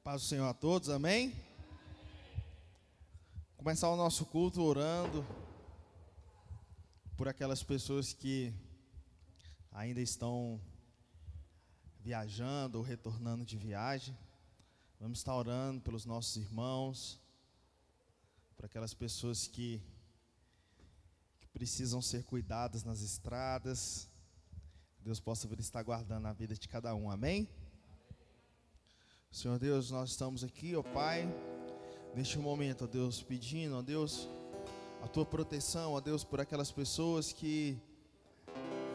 Paz do Senhor a todos, amém? Começar o nosso culto orando por aquelas pessoas que ainda estão viajando ou retornando de viagem. Vamos estar orando pelos nossos irmãos, por aquelas pessoas que precisam ser cuidadas nas estradas. Deus possa vir estar guardando a vida de cada um, amém? Senhor Deus, nós estamos aqui, ó Pai, neste momento, ó Deus, pedindo, ó Deus, a Tua proteção, ó Deus, por aquelas pessoas que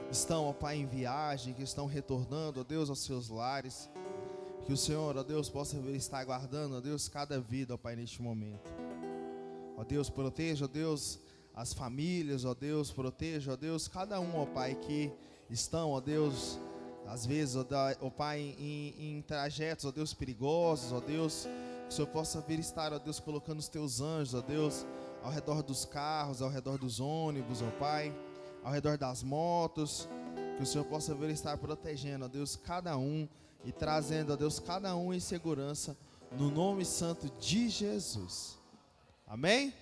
estão, ó Pai, em viagem, que estão retornando, ó Deus, aos seus lares. Que o Senhor, ó Deus, possa vir estar guardando, ó Deus, cada vida, ó Pai, neste momento. Ó Deus, proteja, ó Deus, as famílias, ó Deus, proteja, ó Deus, cada um, ó Pai, que estão, ó Deus, às vezes, ó Pai, em trajetos, ó Deus, perigosos, ó Deus, que o Senhor possa vir estar, ó Deus, colocando os Teus anjos, ó Deus, ao redor dos carros, ao redor dos ônibus, ó Pai, ao redor das motos, que o Senhor possa vir estar protegendo, ó Deus, cada um e trazendo, ó Deus, cada um em segurança, no nome santo de Jesus. Amém?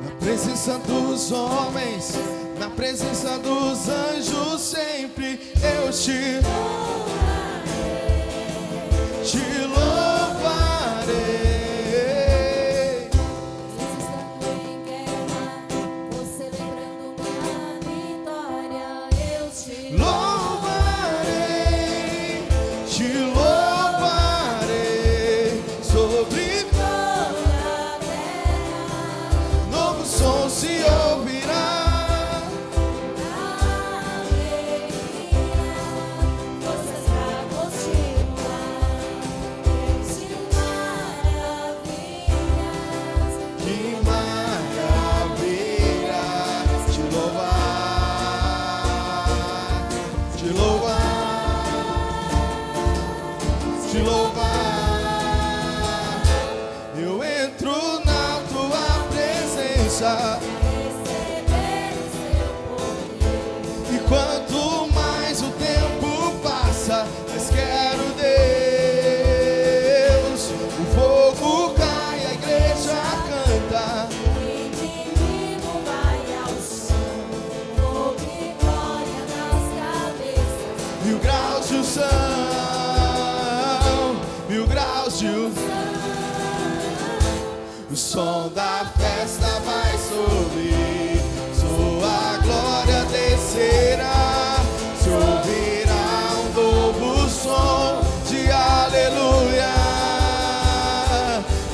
Na presença dos homens, na presença dos anjos, sempre eu te louvarei. Estando em guerra, você lembrando minha vitória, eu te Louvarei, te louvarei sobre toda a terra. novo som se ouvirá. Forças pra continuar, de maravilhas, Que maravilha te louvar, te louvar, te louvar. Eu entro na tua presença receber o seu poder. e quanto mais o tempo passa, mais quero Deus. O fogo cai, a igreja canta. O inimigo vai ao chão, fogo e glória nas cabeças. 1000 graus de unção, 1000 graus de unção. O som da festa vai subir, sua glória descerá. Se ouvirá um novo som de aleluia.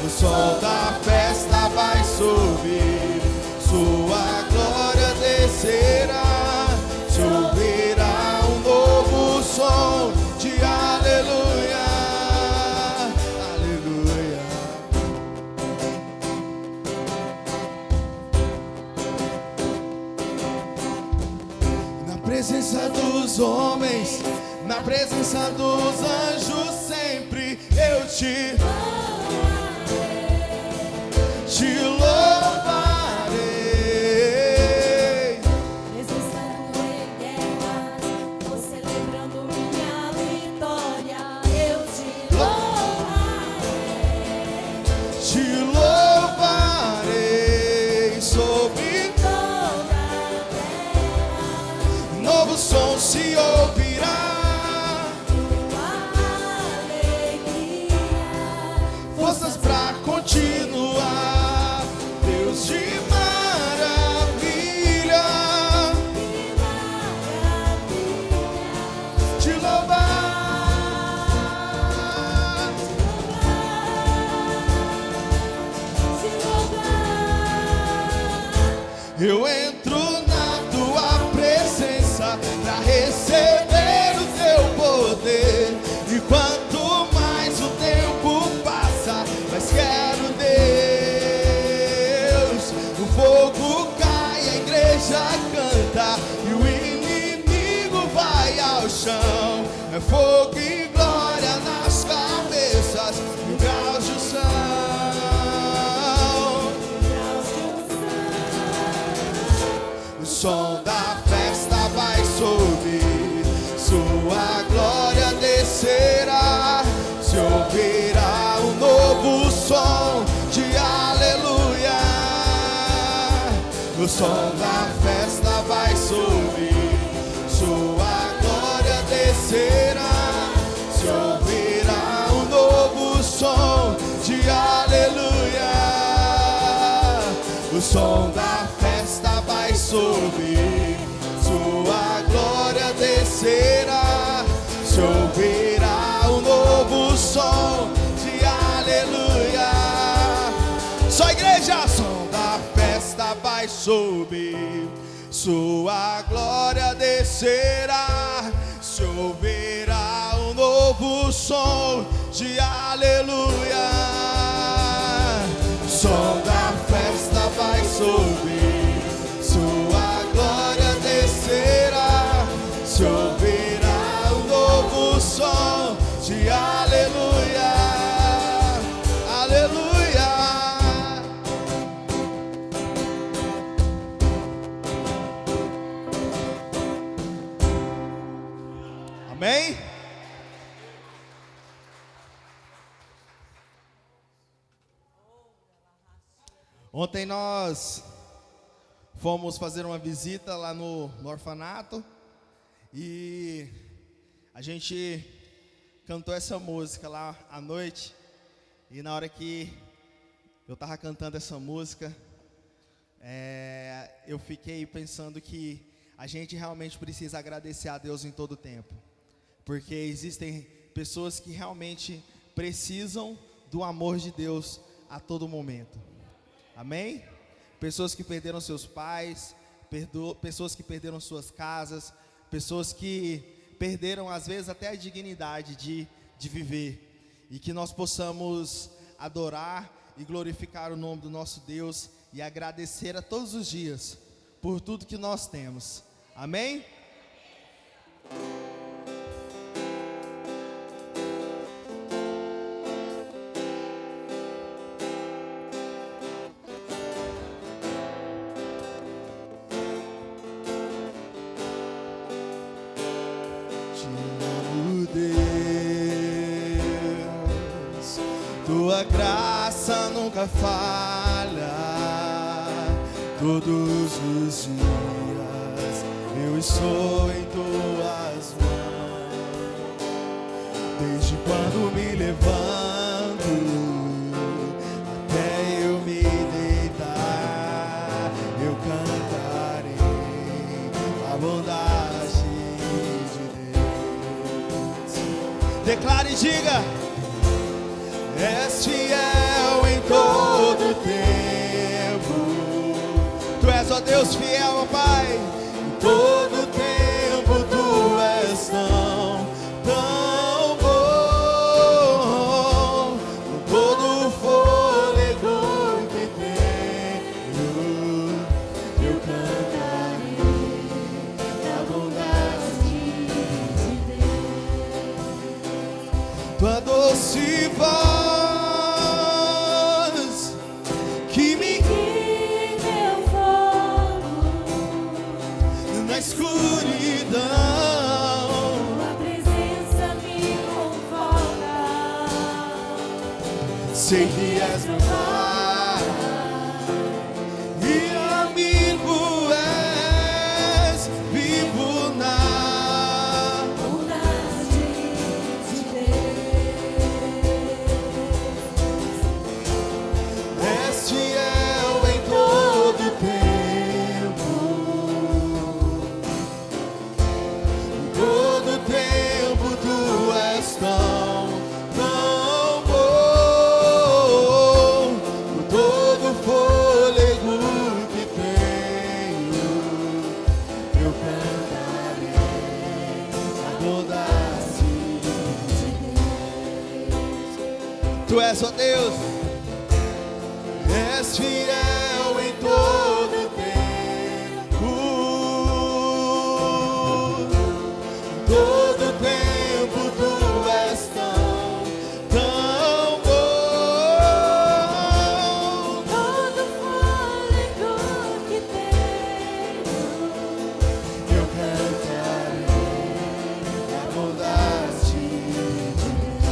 O som da festa vai subir, sua glória descerá. Se ouvirá um novo som de aleluia, aleluia. Na presença dos homens, na presença dos anjos, sempre eu te louvarei. Mesmo estando em guerra, você lembrando minha vitória, eu te Te louvarei sobre toda a terra. novo som se ouvirá. Tua alegria, Forças pra continuar. Deus de maravilha te louvar. te louvar. Eu entro som de aleluia. O som da festa vai subir, sua glória descerá. Se ouvirá um novo som de aleluia. O som da festa vai subir, sua glória descerá. Se ouvirá um novo som de aleluia. Só igreja! Som da festa vai subir, sua glória descerá. Se ouvirá um novo som de aleluia. Som da festa vai subir, sua glória descerá. Se ouvirá um novo som de aleluia. Aleluia. Amém? Ontem nós fomos fazer uma visita lá no orfanato e a gente cantou essa música lá à noite. E na hora que eu estava cantando essa música, eu fiquei pensando que a gente realmente precisa agradecer a Deus em todo o tempo. Porque existem pessoas que realmente precisam do amor de Deus a todo momento. Amém? Pessoas que perderam seus pais, pessoas que perderam suas casas, pessoas que perderam às vezes até a dignidade de viver. E que nós possamos adorar e glorificar o nome do nosso Deus e agradecer a todos os dias por tudo que nós temos. Amém? Tua graça nunca falha. Todos os dias eu estou em tuas mãos. Desde quando me levanto até eu me deitar, eu cantarei a bondade de Deus. Declare e diga: és fiel em todo tempo. Tu és, ó Deus, fiel, ó Pai. Em todo tempo Tu és tão bom. Com todo o fôlego que tenho, eu cantarei a bondade de Deus. Tua doce voz escuridão, tua presença me conforta. Sei que és meu Pai e amigo és, vivo na bondade de Deus. És fiel em todo tempo. Tão bom, com todo o fôlego que tenho, eu cantarei a bondade de Deus. Tu és, ó Deus, és fiel em todo tempo, todo tempo Tu és tão bom. Todo fôlego que tenho, eu cantarei a bondade de Deus.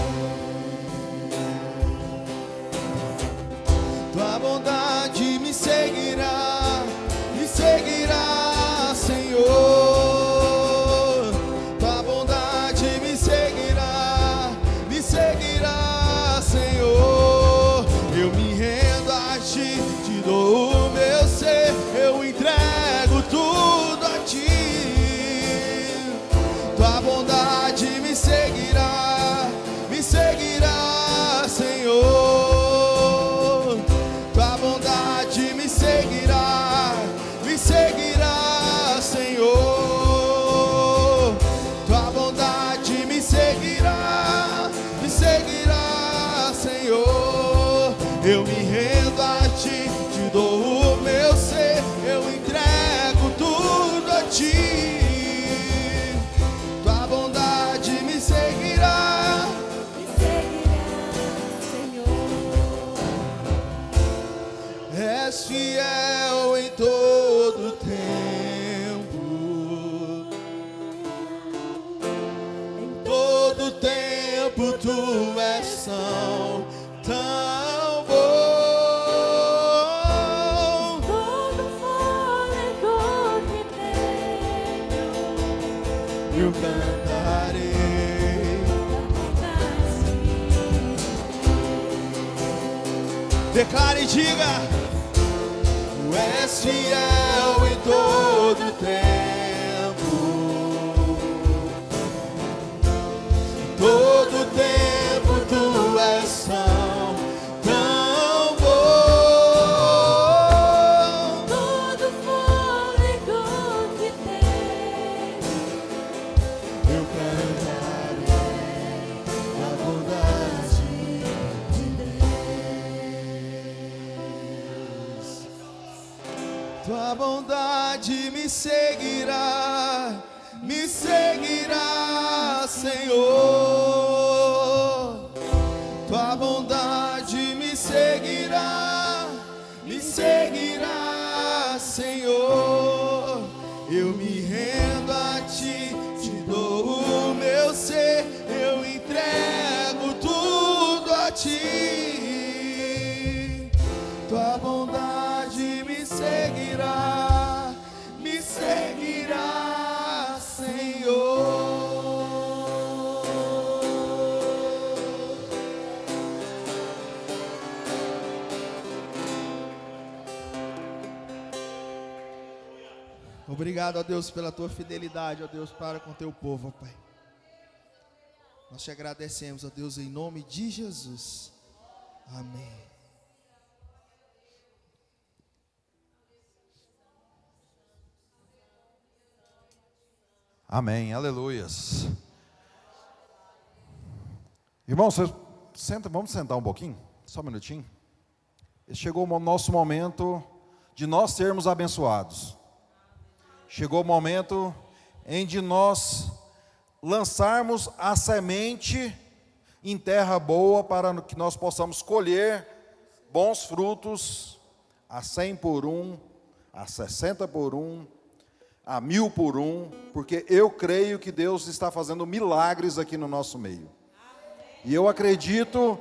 bondade me seguirá, Senhor. Tua bondade me seguirá, Senhor. Eu me rendo a ti, te dou o meu ser, eu entrego tudo a ti. Tua bondade me seguirá, Senhor. Tua bondade me seguirá, Senhor. Tua bondade me seguirá, Senhor. Eu me rendo a ti, te dou o meu ser, eu entrego tudo a ti. Tua bondade me seguirá, Senhor. és fiel em todo tempo. Em todo tempo tu és tão bom. Todo fôlego que tenho, Eu cantarei. Declare e diga: tu és fiel em todo tempo. Todo tempo tu és tão bom. todo fôlego que tenho, Eu cantarei a bondade de Deus. Tua bondade me seguirá, Senhor. Tua bondade me seguirá, Senhor. Eu me rendo a ti, te dou o meu ser, eu entrego tudo a ti. Tua bondade me seguirá, Senhor. Obrigado, ó Deus, pela tua fidelidade, ó Deus, para com teu povo, ó Pai. Nós te agradecemos, ó Deus, em nome de Jesus. Amém. Amém, aleluias. Irmãos, vamos sentar um pouquinho, só um minutinho. Chegou o nosso momento de nós sermos abençoados. Chegou o momento em de nós lançarmos a semente em terra boa para que nós possamos colher bons frutos a 100 por 1, a 60 por 1, a 1000 por 1, porque eu creio que Deus está fazendo milagres aqui no nosso meio. E eu acredito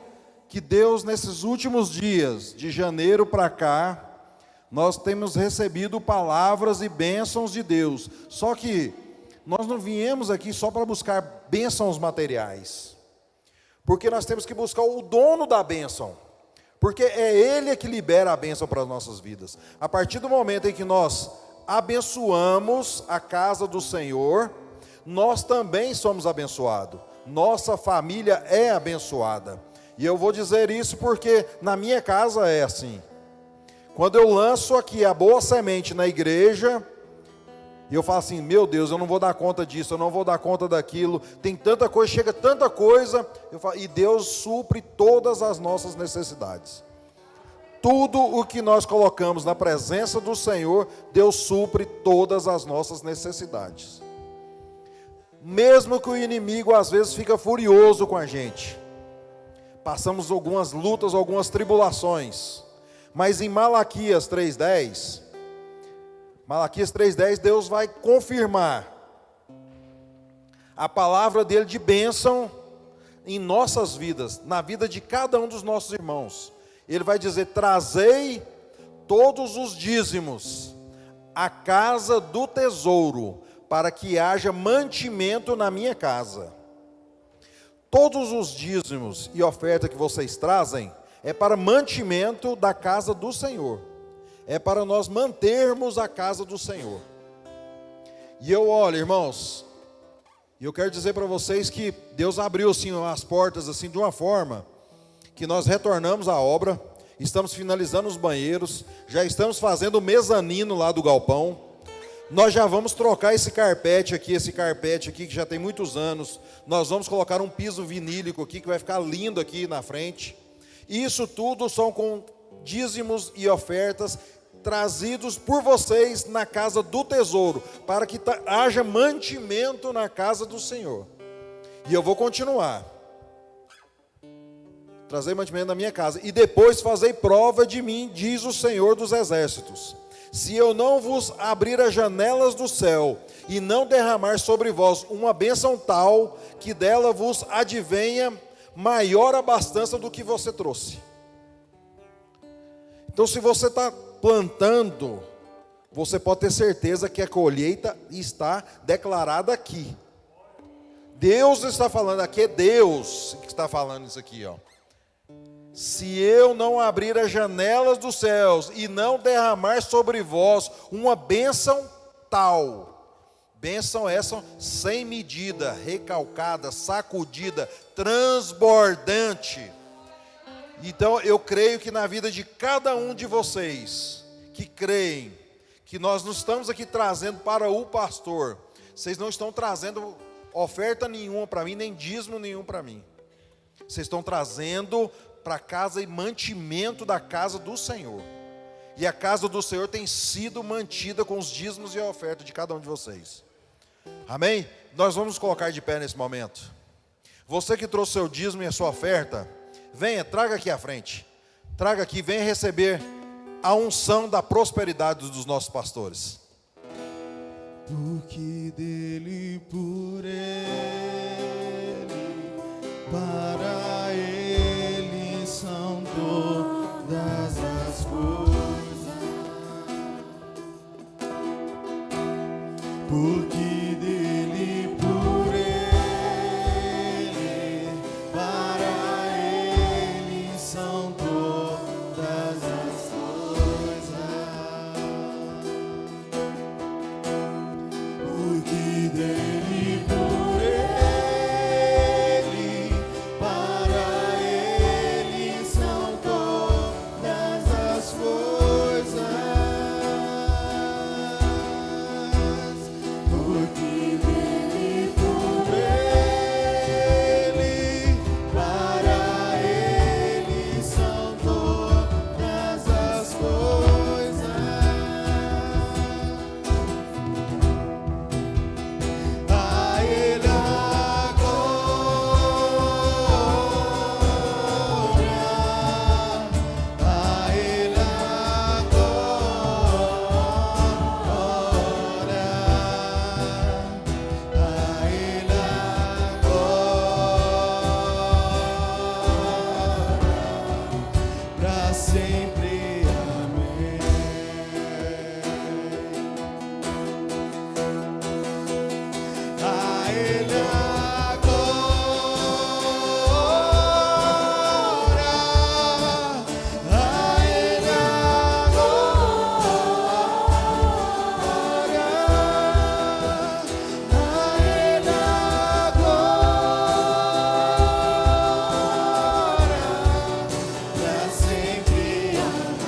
que Deus, nesses últimos dias, de janeiro para cá, nós temos recebido palavras e bênçãos de Deus. Só que nós não viemos aqui só para buscar bênçãos materiais, porque nós temos que buscar o dono da bênção, porque é Ele que libera a bênção para as nossas vidas. A partir do momento em que nós abençoamos a casa do Senhor, nós também somos abençoados. Nossa família é abençoada. E eu vou dizer isso porque na minha casa é assim. Quando eu lanço aqui a boa semente na igreja, e eu falo assim, meu Deus, eu não vou dar conta disso, eu não vou dar conta daquilo, tem tanta coisa, chega tanta coisa, e Deus supre todas as nossas necessidades. Tudo o que nós colocamos na presença do Senhor, Deus supre todas as nossas necessidades. Mesmo que o inimigo às vezes fica furioso com a gente, passamos algumas lutas, algumas tribulações, mas em Malaquias 3:10, Deus vai confirmar a palavra dele de bênção em nossas vidas, na vida de cada um dos nossos irmãos. Ele vai dizer: trazei todos os dízimos à casa do tesouro, para que haja mantimento na minha casa. Todos os dízimos e oferta que vocês trazem é para mantimento da casa do Senhor. É para nós mantermos a casa do Senhor. E eu olho, irmãos, e eu quero dizer para vocês que Deus abriu assim as portas assim de uma forma que nós retornamos à obra, estamos finalizando os banheiros, já estamos fazendo o mezanino lá do galpão. Nós já vamos trocar esse carpete aqui que já tem muitos anos. Nós vamos colocar um piso vinílico aqui que vai ficar lindo aqui na frente. Isso tudo são com dízimos e ofertas trazidos por vocês na casa do tesouro, para que haja mantimento na casa do Senhor. E eu vou continuar. Trazer mantimento na minha casa. E depois fazei prova de mim, diz o Senhor dos Exércitos. Se eu não vos abrir as janelas do céu e não derramar sobre vós uma bênção tal, que dela vos advenha maior abastança do que você trouxe. Então, se você está plantando, você pode ter certeza que a colheita está declarada aqui. Deus está falando aqui, é Deus que está falando isso aqui, ó. Se eu não abrir as janelas dos céus e não derramar sobre vós uma bênção tal, bênção essa sem medida, recalcada, sacudida, transbordante. Então eu creio que na vida de cada um de vocês que creem que nós não estamos aqui trazendo para o pastor, vocês não estão trazendo oferta nenhuma para mim, nem dízimo nenhum para mim. Vocês estão trazendo para a casa e mantimento da casa do Senhor. E a casa do Senhor tem sido mantida com os dízimos e a oferta de cada um de vocês. Amém? Nós vamos nos colocar de pé nesse momento. Você que trouxe seu dízimo e a sua oferta, venha, traga aqui à frente. Traga aqui, venha receber a unção da prosperidade dos nossos pastores. Porque dele, por ele, para ele são todas as coisas. Porque dele, por ele, para ele são todas as coisas. Porque dele, por ele, para ele são todas as coisas. Porque dele, por ele, para ele são todas as coisas. A ele a glória, a ele a glória, a ele a glória, para sempre. Amém. A ele a glória, a ele a glória, a ele a glória, para sempre. Amém.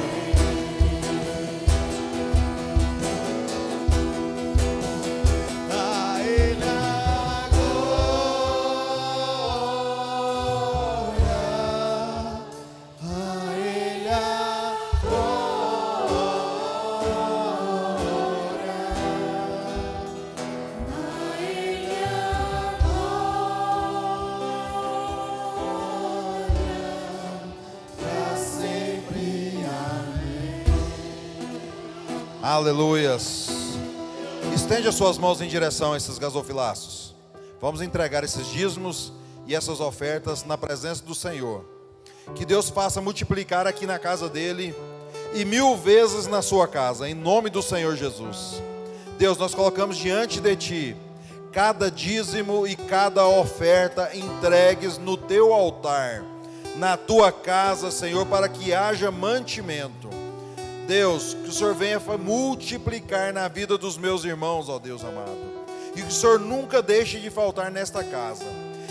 A ele a glória, a ele a glória, para sempre. Amém. Aleluias. Estende as suas mãos em direção a esses gasofilaços. Vamos entregar esses dízimos e essas ofertas na presença do Senhor. Que Deus faça multiplicar aqui na casa dele e 1000 vezes na sua casa, em nome do Senhor Jesus. Deus, nós colocamos diante de Ti cada dízimo e cada oferta entregues no Teu altar, na Tua casa, Senhor, para que haja mantimento. Deus, que o Senhor venha multiplicar na vida dos meus irmãos, ó Deus amado, e que o Senhor nunca deixe de faltar nesta casa.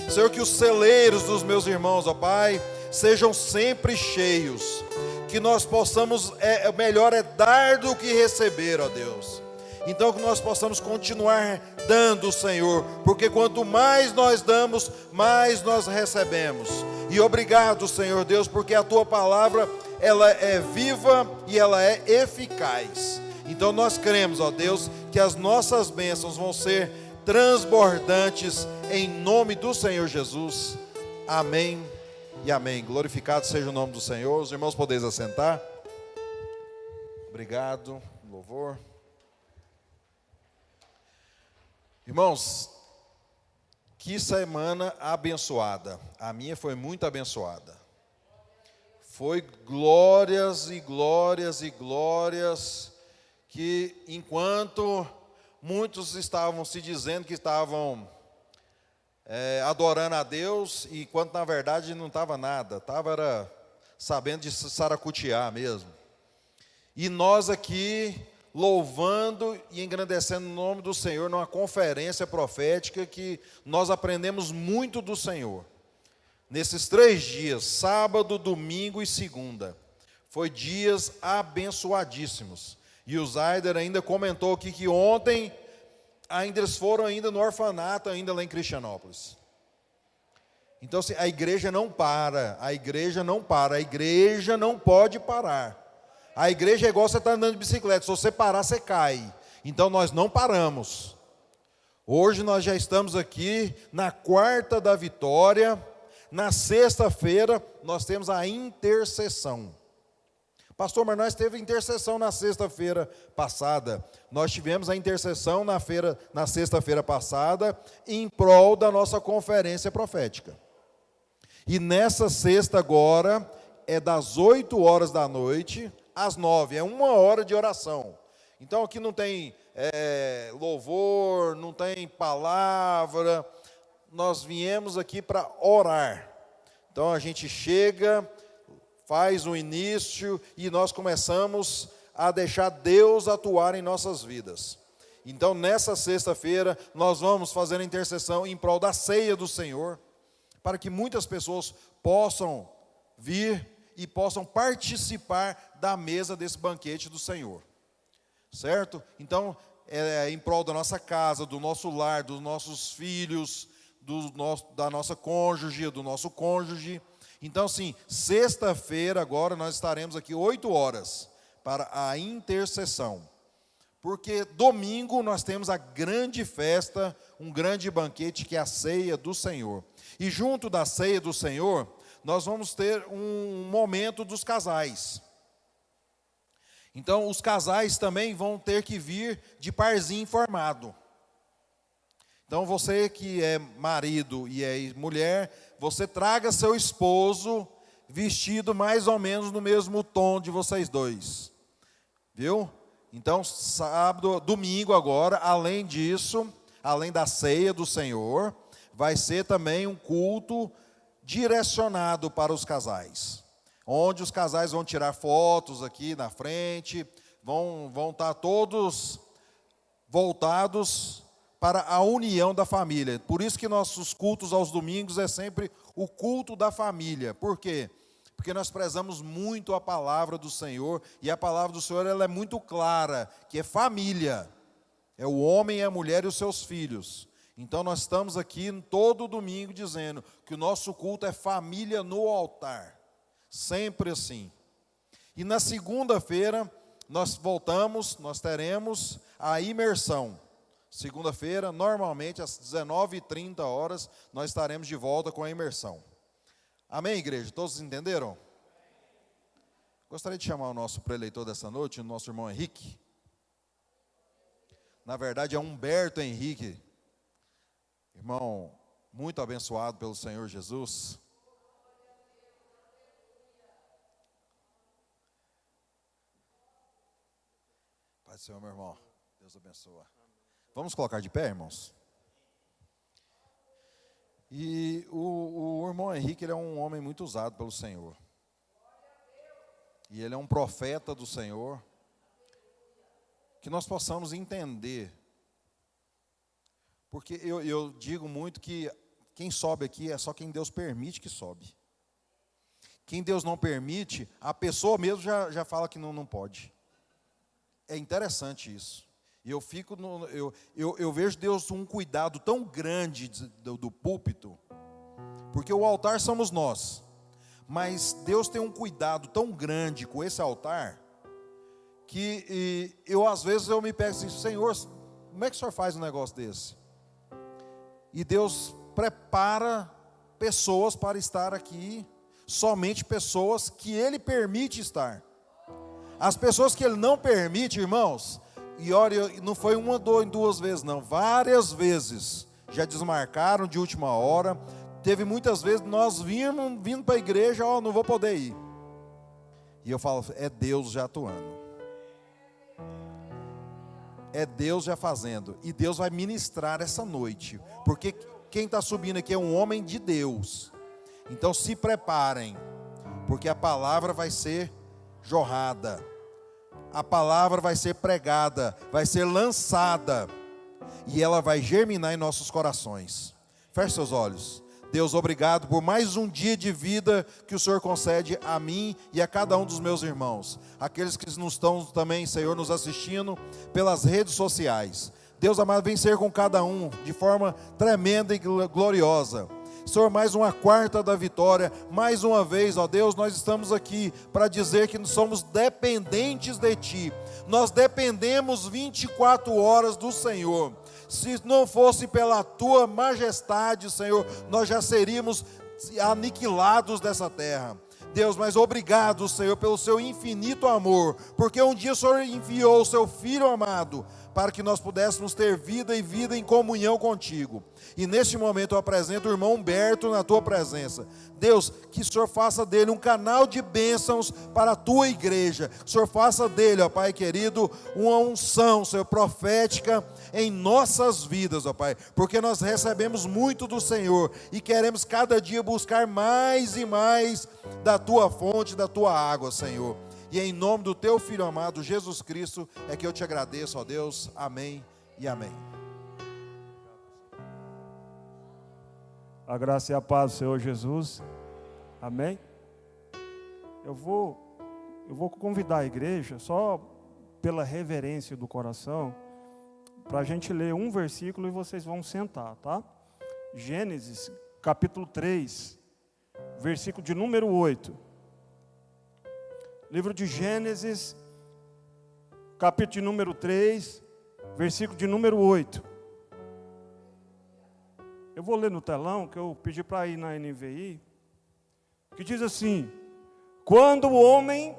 Senhor, que os celeiros dos meus irmãos, ó Pai, sejam sempre cheios, que nós possamos, melhor é dar do que receber, ó Deus. Então que nós possamos continuar dando, Senhor, porque quanto mais nós damos, mais nós recebemos. E obrigado, Senhor Deus, porque a Tua palavra, ela é viva e ela é eficaz. Então nós cremos, ó Deus, que as nossas bênçãos vão ser transbordantes em nome do Senhor Jesus. Amém e amém. Glorificado seja o nome do Senhor. Os irmãos podeis assentar. Obrigado, louvor. Irmãos, que semana abençoada. A minha foi muito abençoada. Foi glórias e glórias e glórias, que enquanto muitos estavam se dizendo que estavam adorando a Deus, enquanto na verdade não estava nada, estava sabendo de saracutear mesmo. E nós aqui louvando e engrandecendo o nome do Senhor numa conferência profética que nós aprendemos muito do Senhor. Nesses 3 dias, sábado, domingo e segunda, foi dias abençoadíssimos. E o Zaider ainda comentou aqui que ontem eles foram ainda no orfanato, ainda lá em Cristianópolis. Então assim, a igreja não para, a igreja não para, a igreja não pode parar. A igreja é igual você estar andando de bicicleta, se você parar, você cai. Então nós não paramos. Hoje nós já estamos aqui na quarta da vitória. Na sexta-feira nós temos a intercessão. Pastor, mas nós teve intercessão na sexta-feira passada. Nós tivemos a intercessão na sexta-feira passada em prol da nossa conferência profética. E nessa sexta agora é das 8 horas da noite às 9, é 1 hora de oração. Então aqui não tem louvor, não tem palavra, nós viemos aqui para orar. Então a gente chega, faz o início e nós começamos a deixar Deus atuar em nossas vidas. Então nessa sexta-feira nós vamos fazer a intercessão em prol da ceia do Senhor, para que muitas pessoas possam vir e possam participar da mesa desse banquete do Senhor, certo? Então, em prol da nossa casa, do nosso lar, dos nossos filhos, da nossa cônjuge, do nosso cônjuge. Então, sim, sexta-feira agora nós estaremos aqui 8 horas para a intercessão, porque domingo nós temos a grande festa, um grande banquete que é a ceia do Senhor. E junto da ceia do Senhor, nós vamos ter um momento dos casais. Então, os casais também vão ter que vir de parzinho formado. Então, você que é marido e é mulher, você traga seu esposo vestido mais ou menos no mesmo tom de vocês dois. Viu? Então, sábado, domingo agora, além disso, além da ceia do Senhor, vai ser também um culto direcionado para os casais, onde os casais vão tirar fotos aqui na frente, vão estar todos voltados para a união da família. Por isso que nossos cultos aos domingos é sempre o culto da família. Por quê? Porque nós prezamos muito a palavra do Senhor, e a palavra do Senhor ela é muito clara, que é família, é o homem e a mulher e os seus filhos. Então nós estamos aqui todo domingo dizendo que o nosso culto é família no altar, sempre assim. E na segunda-feira nós teremos a imersão. Segunda-feira, normalmente às 19h30, nós estaremos de volta com a imersão. Amém, igreja? Todos entenderam? Gostaria de chamar o nosso preleitor dessa noite, o nosso irmão Henrique. Na verdade é Humberto Henrique. Irmão, muito abençoado pelo Senhor Jesus. Pai do Senhor, meu irmão. Deus abençoe. Vamos colocar de pé, irmãos? E o irmão Henrique, ele é um homem muito usado pelo Senhor. E ele é um profeta do Senhor. Que nós possamos entender. Porque eu digo muito que quem sobe aqui é só quem Deus permite que sobe. Quem Deus não permite, a pessoa mesmo já fala que não pode. É interessante isso. E eu vejo Deus um cuidado tão grande do púlpito, porque o altar somos nós, mas Deus tem um cuidado tão grande com esse altar, que às vezes eu me pego assim, Senhor, como é que o Senhor faz um negócio desse? E Deus prepara pessoas para estar aqui, somente pessoas que Ele permite estar. As pessoas que Ele não permite, irmãos, e olha, não foi uma, duas vezes não, várias vezes já desmarcaram de última hora. Teve muitas vezes nós vindo para a igreja, não vou poder ir. E eu falo, é Deus já atuando. É Deus já fazendo. E Deus vai ministrar essa noite. Porque quem está subindo aqui é um homem de Deus. Então se preparem, porque a palavra vai ser jorrada. A palavra vai ser pregada, vai ser lançada, e ela vai germinar em nossos corações. Feche seus olhos. Deus, obrigado por mais um dia de vida que o Senhor concede a mim e a cada um dos meus irmãos. Aqueles que não estão também, Senhor, nos assistindo pelas redes sociais. Deus amado, vem ser com cada um de forma tremenda e gloriosa. Senhor, mais uma quarta da vitória, mais uma vez, ó Deus, nós estamos aqui para dizer que somos dependentes de Ti. Nós dependemos 24 horas do Senhor. Se não fosse pela Tua majestade, Senhor, nós já seríamos aniquilados dessa terra. Deus, mas obrigado, Senhor, pelo Seu infinito amor, porque um dia o Senhor enviou o Seu Filho amado, para que nós pudéssemos ter vida e vida em comunhão contigo. E neste momento eu apresento o irmão Humberto na tua presença. Deus, que o Senhor faça dele um canal de bênçãos para a tua igreja. Que o Senhor faça dele, ó Pai querido, uma unção, Senhor, profética em nossas vidas, ó Pai. Porque nós recebemos muito do Senhor e queremos cada dia buscar mais e mais da tua fonte, da tua água, Senhor. E em nome do teu Filho amado, Jesus Cristo, é que eu te agradeço, ó Deus. Amém e amém. A graça e a paz do Senhor Jesus. Amém. Eu vou convidar a igreja, só pela reverência do coração, para a gente ler um versículo e vocês vão sentar, tá? Gênesis, capítulo 3, versículo de número 8. Livro de Gênesis, capítulo de número 3, versículo de número 8. Eu vou ler no telão, que eu pedi para ir na NVI, que diz assim: quando o homem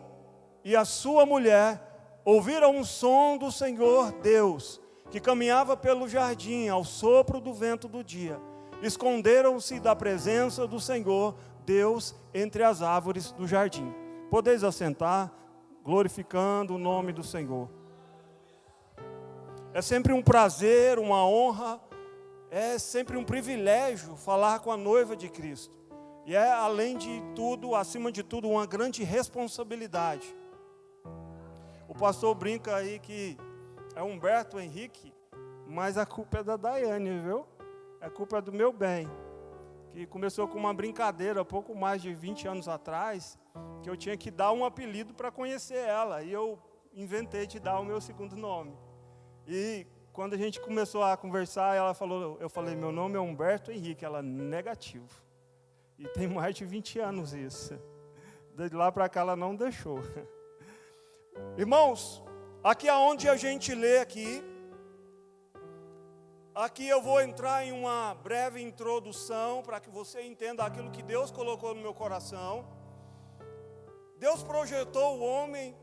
e a sua mulher ouviram um som do Senhor Deus, que caminhava pelo jardim ao sopro do vento do dia, esconderam-se da presença do Senhor Deus entre as árvores do jardim. Podeis assentar, glorificando o nome do Senhor. É sempre um prazer, uma honra, é sempre um privilégio falar com a noiva de Cristo. E é, além de tudo, acima de tudo, uma grande responsabilidade. O pastor brinca aí que é Humberto Henrique, mas a culpa é da Daiane, viu? A culpa é do meu bem, que começou com uma brincadeira pouco mais de 20 anos atrás, que eu tinha que dar um apelido para conhecer ela, e eu inventei de dar o meu segundo nome. E quando a gente começou a conversar, eu falei, meu nome é Humberto Henrique, ela, negativo. E tem mais de 20 anos isso. De lá para cá ela não deixou. Irmãos, aqui aonde a gente lê aqui eu vou entrar em uma breve introdução para que você entenda aquilo que Deus colocou no meu coração. Deus projetou o homem,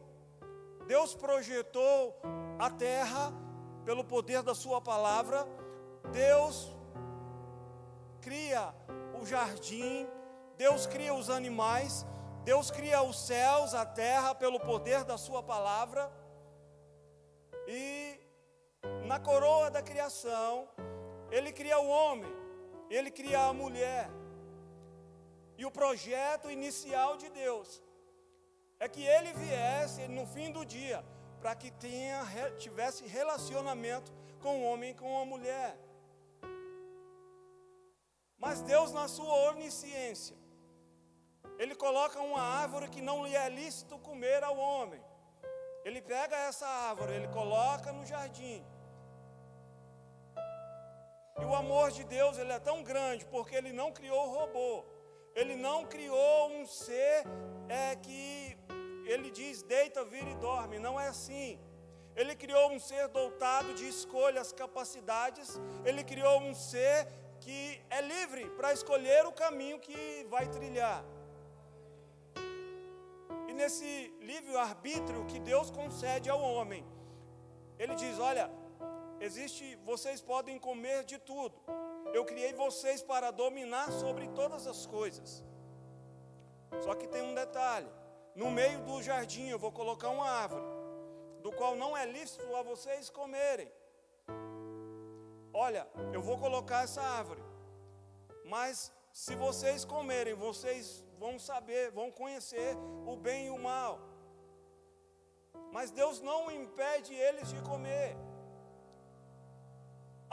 Deus projetou a terra pelo poder da sua palavra. Deus cria o jardim, Deus cria os animais, Deus cria os céus, a terra pelo poder da sua palavra. E na coroa da criação, Ele cria o homem, Ele cria a mulher. E o projeto inicial de Deus é que Ele viesse no fim do dia, para que tivesse relacionamento com o homem e com a mulher. Mas Deus, na sua onisciência, Ele coloca uma árvore que não lhe é lícito comer ao homem. Ele pega essa árvore, Ele coloca no jardim. E o amor de Deus, Ele é tão grande, porque Ele não criou robô. Ele não criou um ser que Ele diz, deita, vira e dorme. Não é assim. Ele criou um ser dotado de escolhas, capacidades. Ele criou um ser que é livre para escolher o caminho que vai trilhar. E nesse livre-arbítrio que Deus concede ao homem, Ele diz, olha, vocês podem comer de tudo. Eu criei vocês para dominar sobre todas as coisas. Só que tem um detalhe. No meio do jardim eu vou colocar uma árvore, do qual não é lícito a vocês comerem. Olha, eu vou colocar essa árvore, mas se vocês comerem, vocês vão saber, vão conhecer o bem e o mal. Mas Deus não impede eles de comer.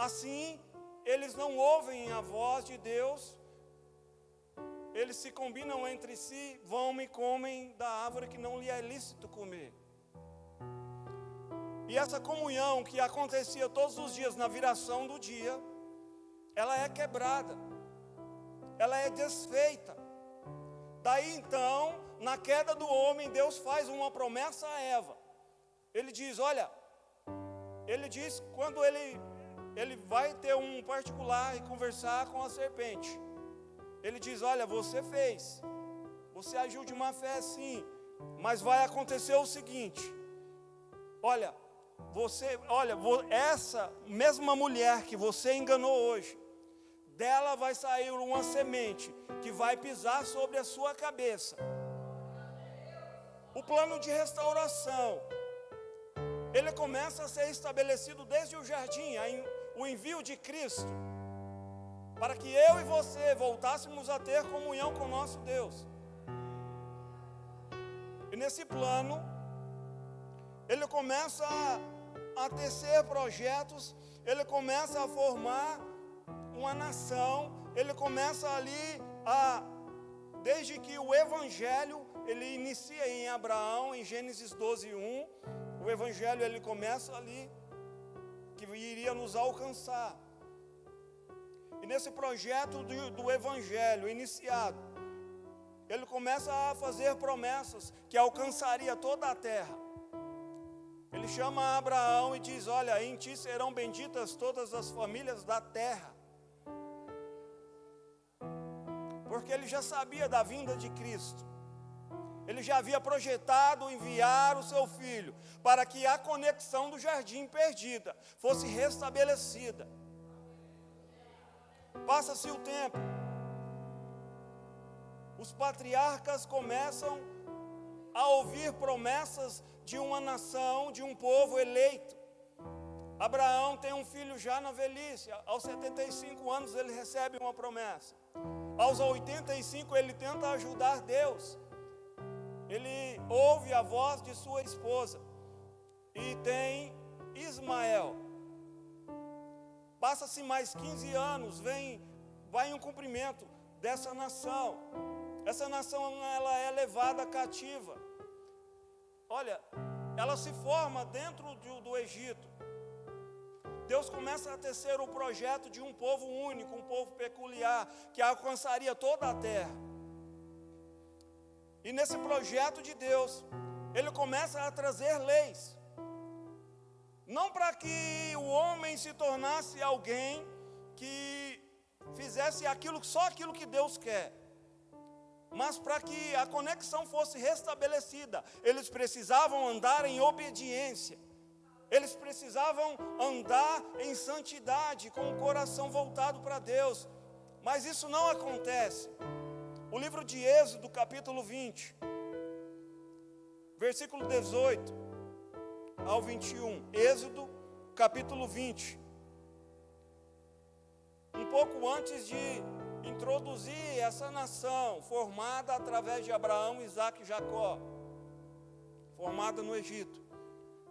Assim, eles não ouvem a voz de Deus, eles se combinam entre si, vão e comem da árvore que não lhe é lícito comer. E essa comunhão que acontecia todos os dias na viração do dia, ela é quebrada, ela é desfeita. Daí então, na queda do homem, Deus faz uma promessa a Eva. Ele diz, olha, Ele diz quando ele vai ter um particular e conversar com a serpente. Ele diz, olha, você agiu de má fé sim, mas vai acontecer o seguinte, essa mesma mulher que você enganou hoje, dela vai sair uma semente que vai pisar sobre a sua cabeça. O plano de restauração, ele começa a ser estabelecido desde o jardim, o envio de Cristo, para que eu e você voltássemos a ter comunhão com o nosso Deus. E nesse plano, ele começa a tecer projetos, ele começa a formar uma nação, ele começa ali desde que o Evangelho, ele inicia em Abraão, em Gênesis 12:1, o Evangelho ele começa ali, que iria nos alcançar. E nesse projeto do Evangelho iniciado, ele começa a fazer promessas que alcançaria toda a terra. Ele chama Abraão e diz, olha, em ti serão benditas todas as famílias da terra. Porque ele já sabia da vinda de Cristo. Ele já havia projetado enviar o seu filho para que a conexão do jardim perdida fosse restabelecida. Passa-se o tempo. Os patriarcas começam a ouvir promessas de uma nação, de um povo eleito. Abraão tem um filho já na velhice. Aos 75 anos ele recebe uma promessa. Aos 85 ele tenta ajudar Deus. Ele ouve a voz de sua esposa e tem Ismael. Passa-se mais 15 anos, vai em um cumprimento dessa nação. Essa nação ela é levada cativa. Olha, ela se forma dentro do Egito. Deus começa a tecer o projeto de um povo único, um povo peculiar, que alcançaria toda a terra. E nesse projeto de Deus, Ele começa a trazer leis. Não para que o homem se tornasse alguém que fizesse só aquilo que Deus quer, mas para que a conexão fosse restabelecida. Eles precisavam andar em obediência. Eles precisavam andar em santidade, com o coração voltado para Deus. Mas isso não acontece. O livro de Êxodo, capítulo 20, versículo 18. ao 21. Êxodo, capítulo 20. Um pouco antes de introduzir essa nação, formada através de Abraão, Isaque e Jacó, formada no Egito,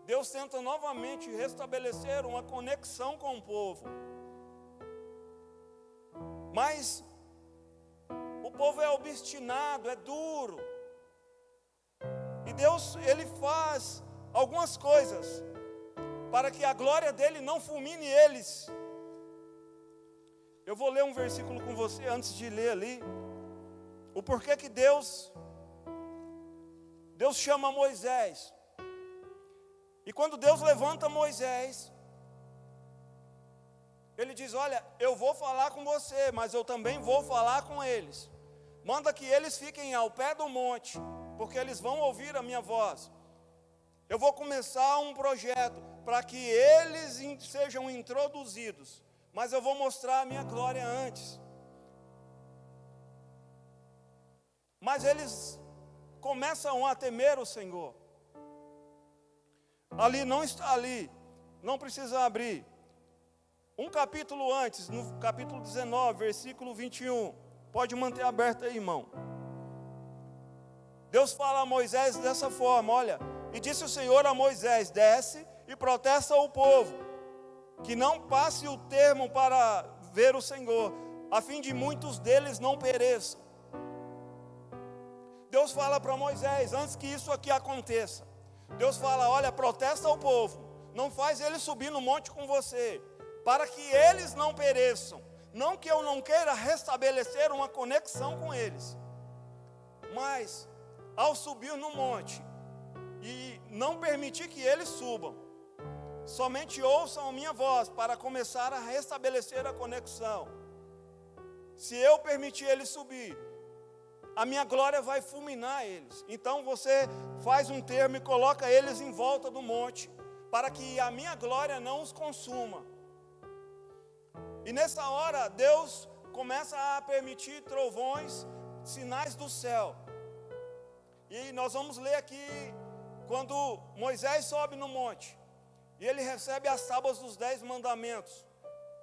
Deus tenta novamente restabelecer uma conexão com o povo. Mas o povo é obstinado, é duro. E Deus, Ele faz algumas coisas para que a glória dEle não fulmine eles. Eu vou ler um versículo com você antes de ler ali. O porquê que Deus chama Moisés. E quando Deus levanta Moisés, Ele diz: olha, eu vou falar com você, mas eu também vou falar com eles. Manda que eles fiquem ao pé do monte, porque eles vão ouvir a minha voz. Eu vou começar um projeto para que eles sejam introduzidos, mas eu vou mostrar a minha glória antes. Mas eles começam a temer o Senhor. Ali não está ali, não precisa abrir. Um capítulo antes, no capítulo 19, versículo 21. Pode manter aberto aí, irmão. Deus fala a Moisés dessa forma: olha, e disse o Senhor a Moisés: desce e protesta o povo, que não passe o termo para ver o Senhor, a fim de muitos deles não pereçam. Deus fala para Moisés, antes que isso aqui aconteça, Deus fala: olha, protesta o povo, não faz eles subir no monte com você, para que eles não pereçam. Não que eu não queira restabelecer uma conexão com eles, mas ao subir no monte e não permitir que eles subam, somente ouçam a minha voz para começar a restabelecer a conexão. Se eu permitir eles subir, a minha glória vai fulminar eles. Então você faz um termo e coloca eles em volta do monte, para que a minha glória não os consuma. E nessa hora, Deus começa a permitir trovões, sinais do céu. E nós vamos ler aqui, quando Moisés sobe no monte, e ele recebe as tábuas dos 10 mandamentos,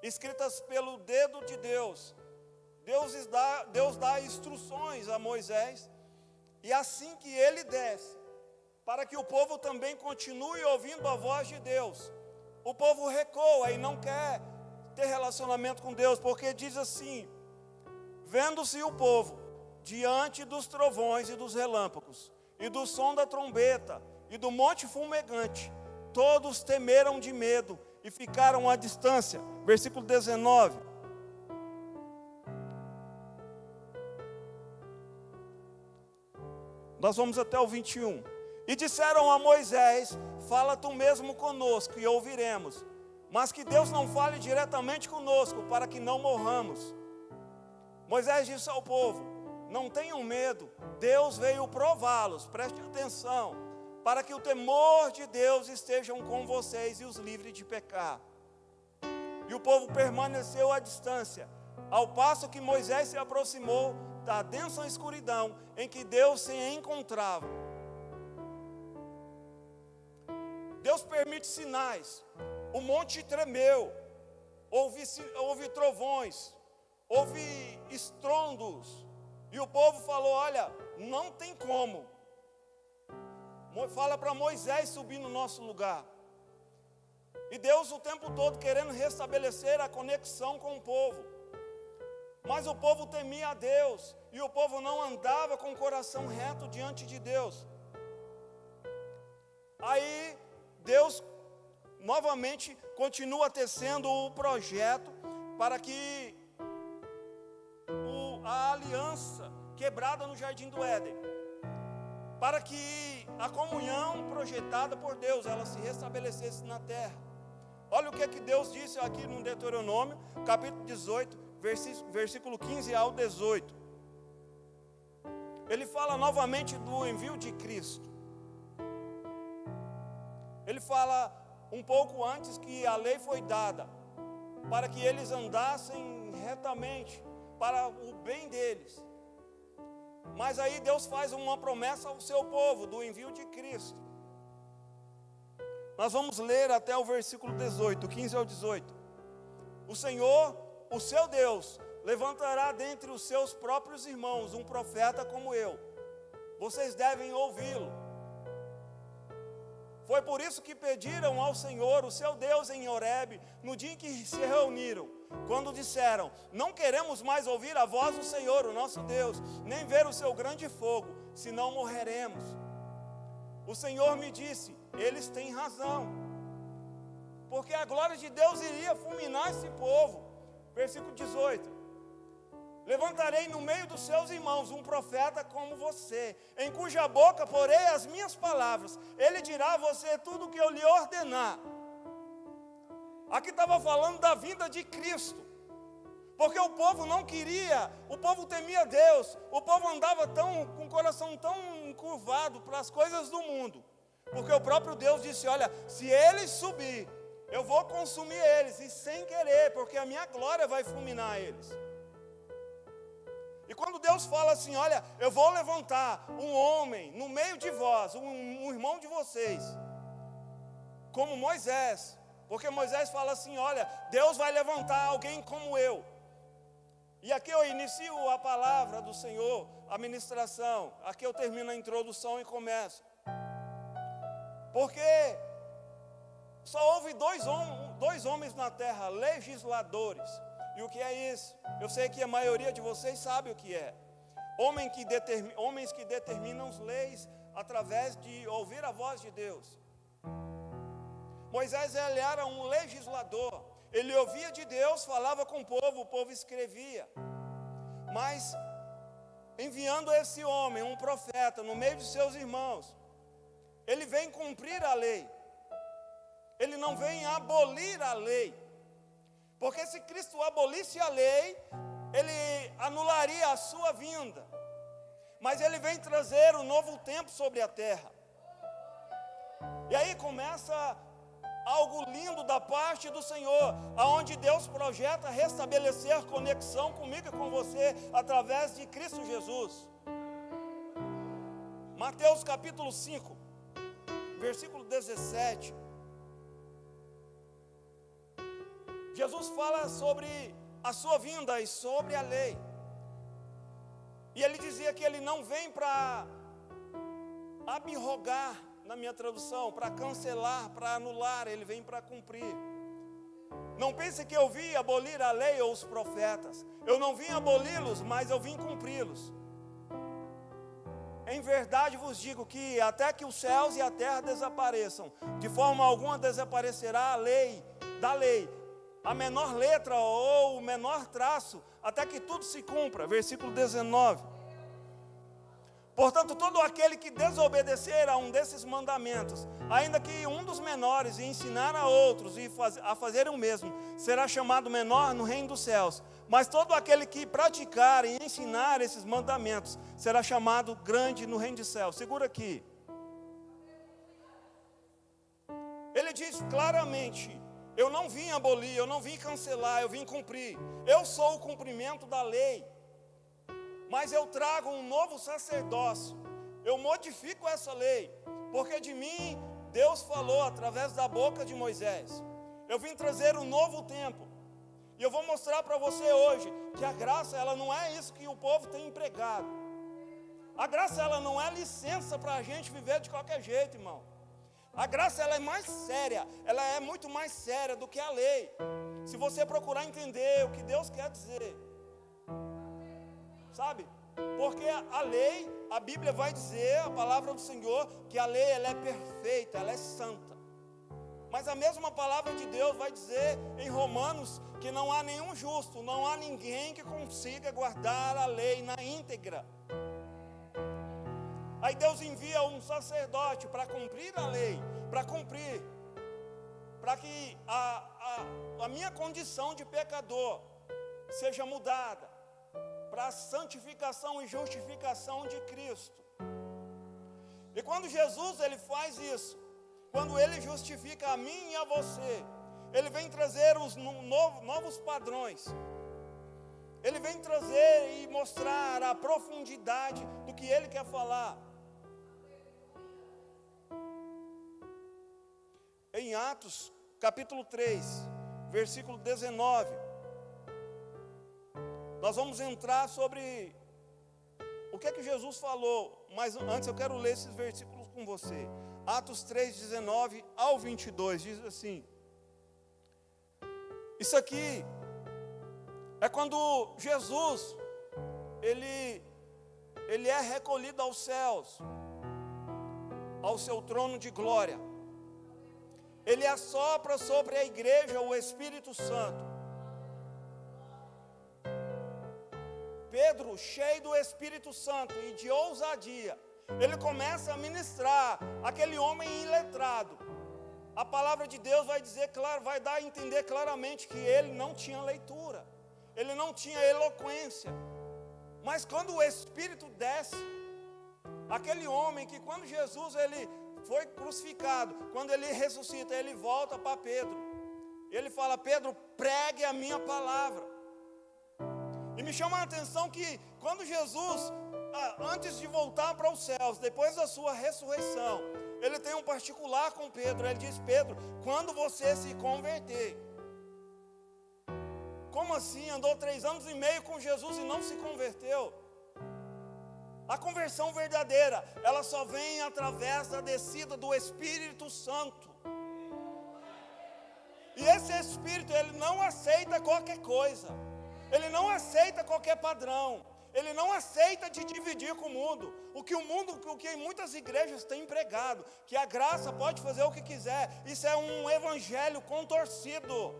escritas pelo dedo de Deus. Deus dá instruções a Moisés, e assim que ele desce, para que o povo também continue ouvindo a voz de Deus, o povo recua e não quer ter relacionamento com Deus, porque diz assim: vendo-se o povo diante dos trovões e dos relâmpagos, e do som da trombeta, e do monte fumegante, todos temeram de medo, e ficaram à distância. Versículo 19. Nós vamos até o 21. E disseram a Moisés: fala tu mesmo conosco, e ouviremos. Mas que Deus não fale diretamente conosco, para que não morramos. Moisés disse ao povo: não tenham medo, Deus veio prová-los, preste atenção, para que o temor de Deus esteja com vocês e os livre de pecar. E o povo permaneceu à distância, ao passo que Moisés se aproximou da densa escuridão em que Deus se encontrava. Deus permite sinais. O monte tremeu, houve trovões, houve estrondos, e o povo falou: olha, não tem como. Fala para Moisés subir no nosso lugar. E Deus o tempo todo querendo restabelecer a conexão com o povo. Mas o povo temia a Deus, e o povo não andava com o coração reto diante de Deus. Aí Deus novamente continua tecendo o projeto para que a aliança quebrada no Jardim do Éden, para que a comunhão projetada por Deus, ela se restabelecesse na terra. Olha o que Deus disse aqui no Deuteronômio, capítulo 18, versículo 15 ao 18. Ele fala novamente do envio de Cristo. Ele fala um pouco antes que a lei foi dada, para que eles andassem retamente, para o bem deles. Mas aí Deus faz uma promessa ao seu povo, do envio de Cristo. Nós vamos ler até o versículo 18, 15 ao 18. O Senhor, o seu Deus, levantará dentre os seus próprios irmãos um profeta como eu. Vocês devem ouvi-lo. Foi por isso que pediram ao Senhor, o seu Deus, em Horebe, no dia em que se reuniram, quando disseram: não queremos mais ouvir a voz do Senhor, o nosso Deus, nem ver o seu grande fogo, senão morreremos. O Senhor me disse: eles têm razão, porque a glória de Deus iria fulminar esse povo. Versículo 18: levantarei no meio dos seus irmãos um profeta como você, em cuja boca porei as minhas palavras. Ele dirá a você tudo o que eu lhe ordenar. Aqui estava falando da vinda de Cristo, porque o povo não queria, o povo temia Deus, o povo andava com o coração tão encurvado para as coisas do mundo, porque o próprio Deus disse: olha, se eles subir, eu vou consumir eles, e sem querer, porque a minha glória vai fulminar eles. E quando Deus fala assim: olha, eu vou levantar um homem no meio de vós, um irmão de vocês, como Moisés, porque Moisés fala assim: olha, Deus vai levantar alguém como eu. E aqui eu inicio a palavra do Senhor, a ministração. Aqui eu termino a introdução e começo. Porque só houve dois homens na terra, legisladores. E o que é isso? Eu sei que a maioria de vocês sabe o que é. Homens que determinam as leis através de ouvir a voz de Deus. Moisés, ele era um legislador. Ele ouvia de Deus, falava com o povo escrevia. Mas, enviando esse homem, um profeta, no meio de seus irmãos, ele vem cumprir a lei. Ele não vem abolir a lei. Porque se Cristo abolisse a lei, ele anularia a sua vinda. Mas ele vem trazer um novo tempo sobre a terra. E aí começa algo lindo da parte do Senhor, aonde Deus projeta restabelecer conexão comigo e com você através de Cristo Jesus. Mateus capítulo 5, versículo 17. Jesus fala sobre a sua vinda e sobre a lei. E ele dizia que ele não vem para abrogar, na minha tradução, para cancelar, para anular, ele vem para cumprir. Não pense que eu vim abolir a lei ou os profetas. Eu não vim aboli-los, mas eu vim cumpri-los. Em verdade vos digo que até que os céus e a terra desapareçam, de forma alguma desaparecerá a lei, da lei, a menor letra ou o menor traço, até que tudo se cumpra. Versículo 19. Portanto, todo aquele que desobedecer a um desses mandamentos, ainda que um dos menores, e ensinar a outros a fazerem o mesmo, será chamado menor no reino dos céus. Mas todo aquele que praticar e ensinar esses mandamentos, será chamado grande no reino dos céus. Segura aqui. Ele diz claramente: eu não vim abolir, eu não vim cancelar, eu vim cumprir. Eu sou o cumprimento da lei. Mas eu trago um novo sacerdócio. Eu modifico essa lei, porque de mim Deus falou através da boca de Moisés. Eu vim trazer um novo tempo. E eu vou mostrar para você hoje que a graça, ela não é isso que o povo tem empregado. A graça, ela não é licença para a gente viver de qualquer jeito, irmão. A graça, ela é mais séria, ela é muito mais séria do que a lei. Se você procurar entender o que Deus quer dizer, sabe? Porque a lei, a Bíblia vai dizer, a palavra do Senhor, que a lei, ela é perfeita, ela é santa. Mas a mesma palavra de Deus vai dizer em Romanos que não há nenhum justo, não há ninguém que consiga guardar a lei na íntegra. Aí Deus envia um sacerdote para cumprir a lei, para que a minha condição de pecador seja mudada para a santificação e justificação de Cristo. E quando Jesus, ele faz isso, quando ele justifica a mim e a você, ele vem trazer os novos padrões. Ele vem trazer e mostrar a profundidade do que ele quer falar. em Atos, capítulo 3, versículo 19. Nós vamos entrar sobre o que é que Jesus falou, mas antes eu quero ler esses versículos com você. Atos 3, 19 ao 22, diz assim: isso aqui é quando Jesus, ele é recolhido aos céus, ao seu trono de glória. Ele assopra sobre a igreja o Espírito Santo. Pedro, cheio do Espírito Santo e de ousadia, ele começa a ministrar aquele homem iletrado. A palavra de Deus vai dizer, claro, vai dar a entender claramente que ele não tinha leitura, ele não tinha eloquência. Mas quando o Espírito desce, aquele homem que quando Jesus ele foi crucificado, quando ele ressuscita, ele volta para Pedro. Ele fala: Pedro, pregue a minha palavra. E me chama a atenção que quando Jesus, antes de voltar para os céus, depois da sua ressurreição, ele tem um particular com Pedro. Ele diz: Pedro, quando você se converter. Como assim? Andou 3 anos e meio com Jesus e não se converteu? A conversão verdadeira, ela só vem através da descida do Espírito Santo. E esse Espírito, ele não aceita qualquer coisa. Ele não aceita qualquer padrão. Ele não aceita de dividir com o mundo. O que muitas igrejas têm pregado, que a graça pode fazer o que quiser. Isso é um evangelho contorcido.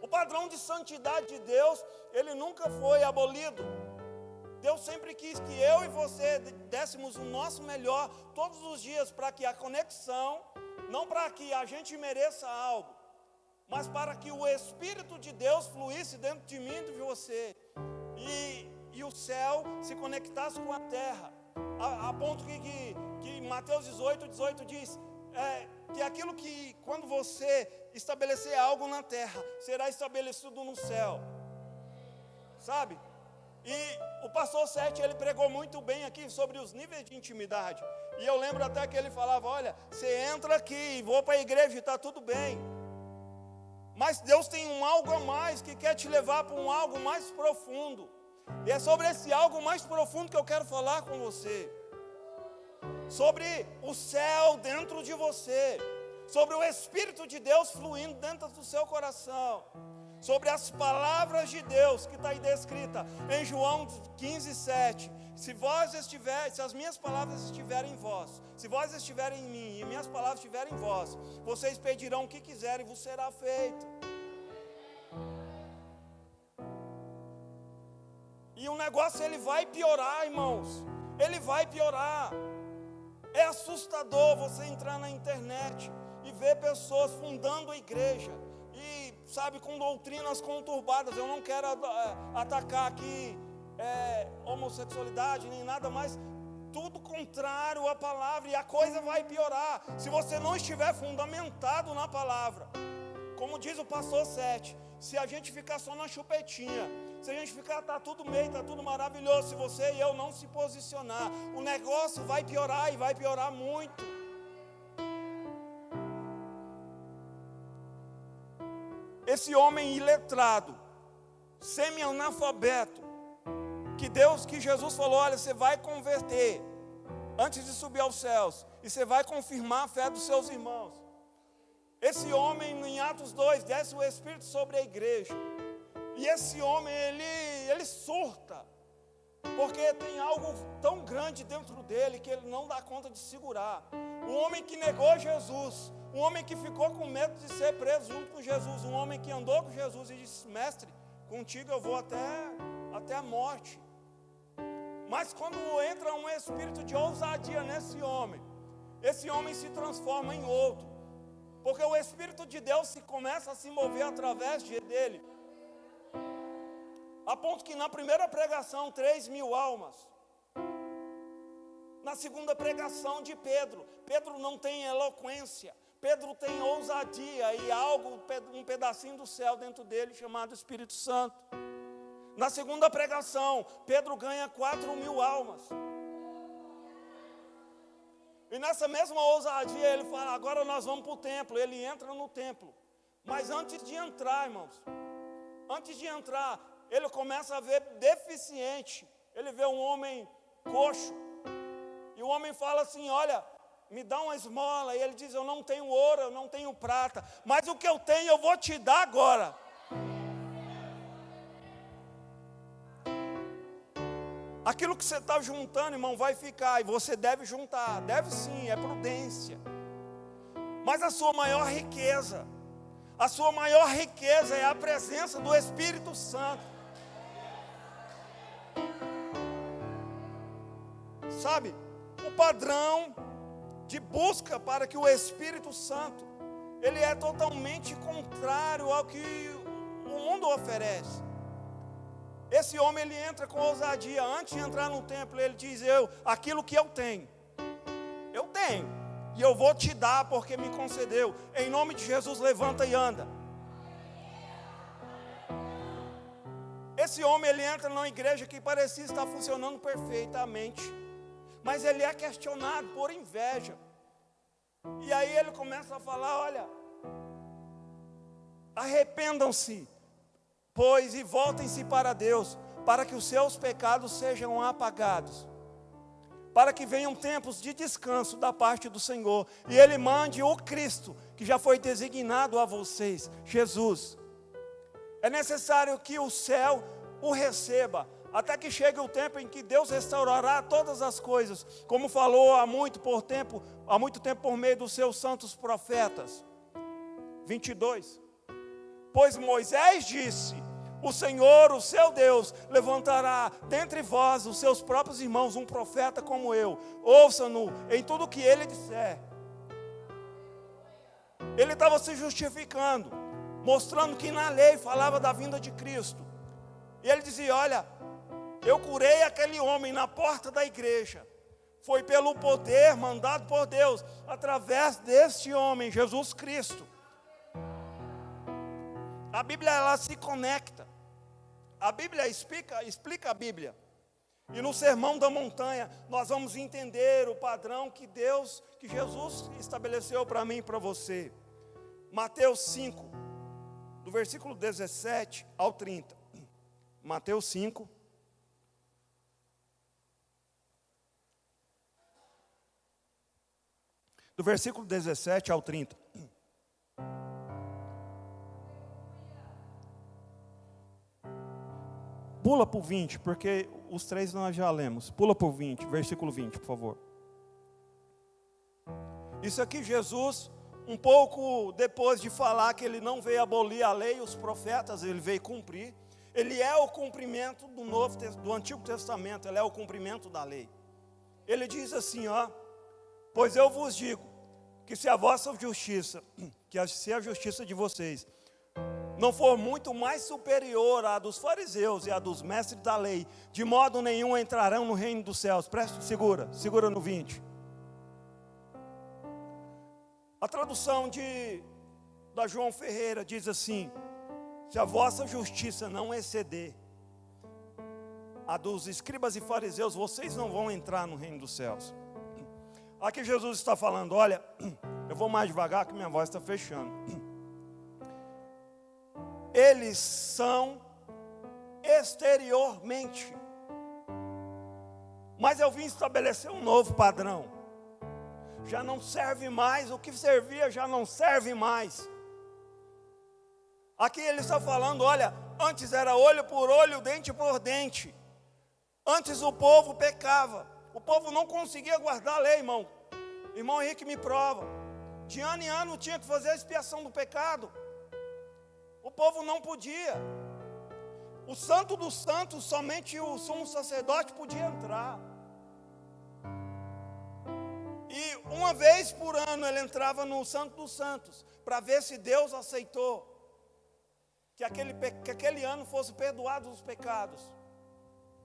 O padrão de santidade de Deus, ele nunca foi abolido. Deus sempre quis que eu e você dessemos o nosso melhor todos os dias para que a conexão, não para que a gente mereça algo, mas para que o Espírito de Deus fluísse dentro de mim e de você, e o céu se conectasse com a terra, a ponto que Mateus 18 diz, que aquilo que quando você estabelecer algo na terra, será estabelecido no céu, sabe? E o pastor Sete, ele pregou muito bem aqui sobre os níveis de intimidade. E eu lembro até que ele falava: olha, você entra aqui, vou para a igreja e está tudo bem. Mas Deus tem um algo a mais que quer te levar para um algo mais profundo. E é sobre esse algo mais profundo que eu quero falar com você. Sobre o céu dentro de você. Sobre o Espírito de Deus fluindo dentro do seu coração. Sobre as palavras de Deus que está aí descrita em João 15:7. Se as minhas palavras estiverem em vós, se vós estiverem em mim e minhas palavras estiverem em vós, vocês pedirão o que quiserem e vos será feito. E o negócio, ele vai piorar, irmãos. Ele vai piorar. É assustador você entrar na internet e ver pessoas fundando a igreja e, sabe, com doutrinas conturbadas. Eu não quero atacar aqui homossexualidade nem nada, mas tudo contrário à palavra, e a coisa vai piorar se você não estiver fundamentado na palavra. Como diz o pastor Sete, se a gente ficar só na chupetinha, se a gente ficar, tá tudo bem, tá tudo maravilhoso, se você e eu não se posicionar, o negócio vai piorar, e vai piorar muito. Esse homem iletrado, semi-analfabeto, que Jesus falou: olha, você vai converter antes de subir aos céus, e você vai confirmar a fé dos seus irmãos. Esse homem, em Atos 2, desce o Espírito sobre a igreja, e esse homem, ele surta, porque tem algo tão grande dentro dele, que ele não dá conta de segurar. Um homem que negou Jesus, um homem que ficou com medo de ser preso junto com Jesus, um homem que andou com Jesus e disse: mestre, contigo eu vou até a morte. Mas quando entra um espírito de ousadia nesse homem, esse homem se transforma em outro, porque o Espírito de Deus começa a se mover através dele, a ponto que na primeira pregação 3.000 almas, na segunda pregação de Pedro não tem eloquência, Pedro tem ousadia e um pedacinho do céu dentro dele chamado Espírito Santo. Na segunda pregação, Pedro ganha 4.000 almas. E nessa mesma ousadia ele fala, agora nós vamos para o templo. Ele entra no templo. Mas antes de entrar, irmãos, antes de entrar, ele começa a ver deficiente. Ele vê um homem coxo. E o homem fala assim, olha, me dá uma esmola. E ele diz, eu não tenho ouro, eu não tenho prata, mas o que eu tenho eu vou te dar agora. Aquilo que você está juntando, irmão, vai ficar. E você deve juntar, deve sim, é prudência. Mas a sua maior riqueza é a presença do Espírito Santo. Sabe, o padrão de busca para que o Espírito Santo, ele é totalmente contrário ao que o mundo oferece. Esse homem, ele entra com ousadia. Antes de entrar no templo, ele diz, aquilo que eu tenho, e eu vou te dar porque me concedeu. Em nome de Jesus, levanta e anda. Esse homem, ele entra numa igreja que parecia estar funcionando perfeitamente, mas ele é questionado por inveja. E aí ele começa a falar, olha, arrependam-se, pois, e voltem-se para Deus, para que os seus pecados sejam apagados, para que venham tempos de descanso da parte do Senhor, e Ele mande o Cristo, que já foi designado a vocês, Jesus. É necessário que o céu o receba, até que chegue o tempo em que Deus restaurará todas as coisas, como falou há muito tempo por meio dos seus santos profetas. 22. Pois Moisés disse, o Senhor, o seu Deus, levantará dentre vós os seus próprios irmãos, um profeta como eu. Ouçam-no em tudo o que ele disser. Ele estava se justificando, mostrando que na lei falava da vinda de Cristo. E ele dizia, olha, eu curei aquele homem na porta da igreja. Foi pelo poder mandado por Deus, através deste homem, Jesus Cristo. A Bíblia, ela se conecta. A Bíblia explica a Bíblia. E no Sermão da Montanha, nós vamos entender o padrão que Jesus estabeleceu para mim e para você. Mateus 5, do versículo 17 ao 30. Mateus 5. Do versículo 17 ao 30. Pula para o 20, porque os três nós já lemos. Pula para o 20, versículo 20, por favor. Isso aqui Jesus, um pouco depois de falar que ele não veio abolir a lei e os profetas, ele veio cumprir. Ele é o cumprimento do Antigo Testamento, ele é o cumprimento da lei. Ele diz assim, pois eu vos digo, que se a vossa justiça, se a justiça de vocês não for muito mais superior à dos fariseus e à dos mestres da lei, de modo nenhum entrarão no reino dos céus. Segura no 20. A tradução da João Ferreira diz assim, se a vossa justiça não exceder a dos escribas e fariseus, vocês não vão entrar no reino dos céus. Aqui Jesus está falando, olha, eu vou mais devagar que minha voz está fechando. Eles são exteriormente, mas eu vim estabelecer um novo padrão. Já não serve mais, o que servia já não serve mais. Aqui ele está falando, olha, antes era olho por olho, dente por dente. Antes o povo pecava, o povo não conseguia guardar a lei, irmão. Irmão Henrique me prova, de ano em ano tinha que fazer a expiação do pecado. O povo não podia. O santo dos santos, somente o sumo sacerdote podia entrar. E uma vez por ano ele entrava no santo dos santos, para ver se Deus aceitou que aquele ano fosse perdoado os pecados.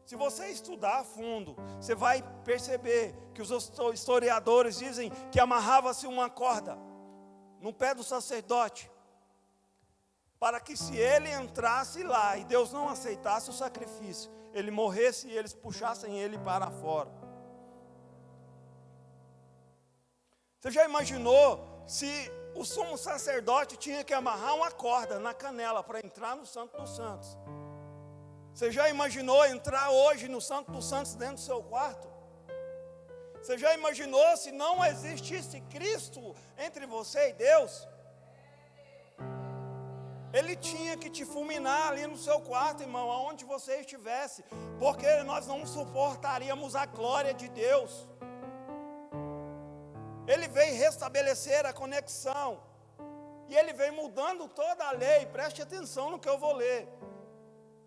Se você estudar a fundo, você vai perceber que os historiadores dizem que amarrava-se uma corda no pé do sacerdote, para que se ele entrasse lá e Deus não aceitasse o sacrifício, ele morresse e eles puxassem ele para fora. Você já imaginou se o sumo sacerdote tinha que amarrar uma corda na canela para entrar no Santo dos Santos? Você já imaginou entrar hoje no Santo dos Santos dentro do seu quarto? Você já imaginou se não existisse Cristo entre você e Deus? Ele tinha que te fulminar ali no seu quarto, irmão, aonde você estivesse, porque nós não suportaríamos a glória de Deus. Ele veio restabelecer a conexão, e Ele veio mudando toda a lei. Preste atenção no que eu vou ler.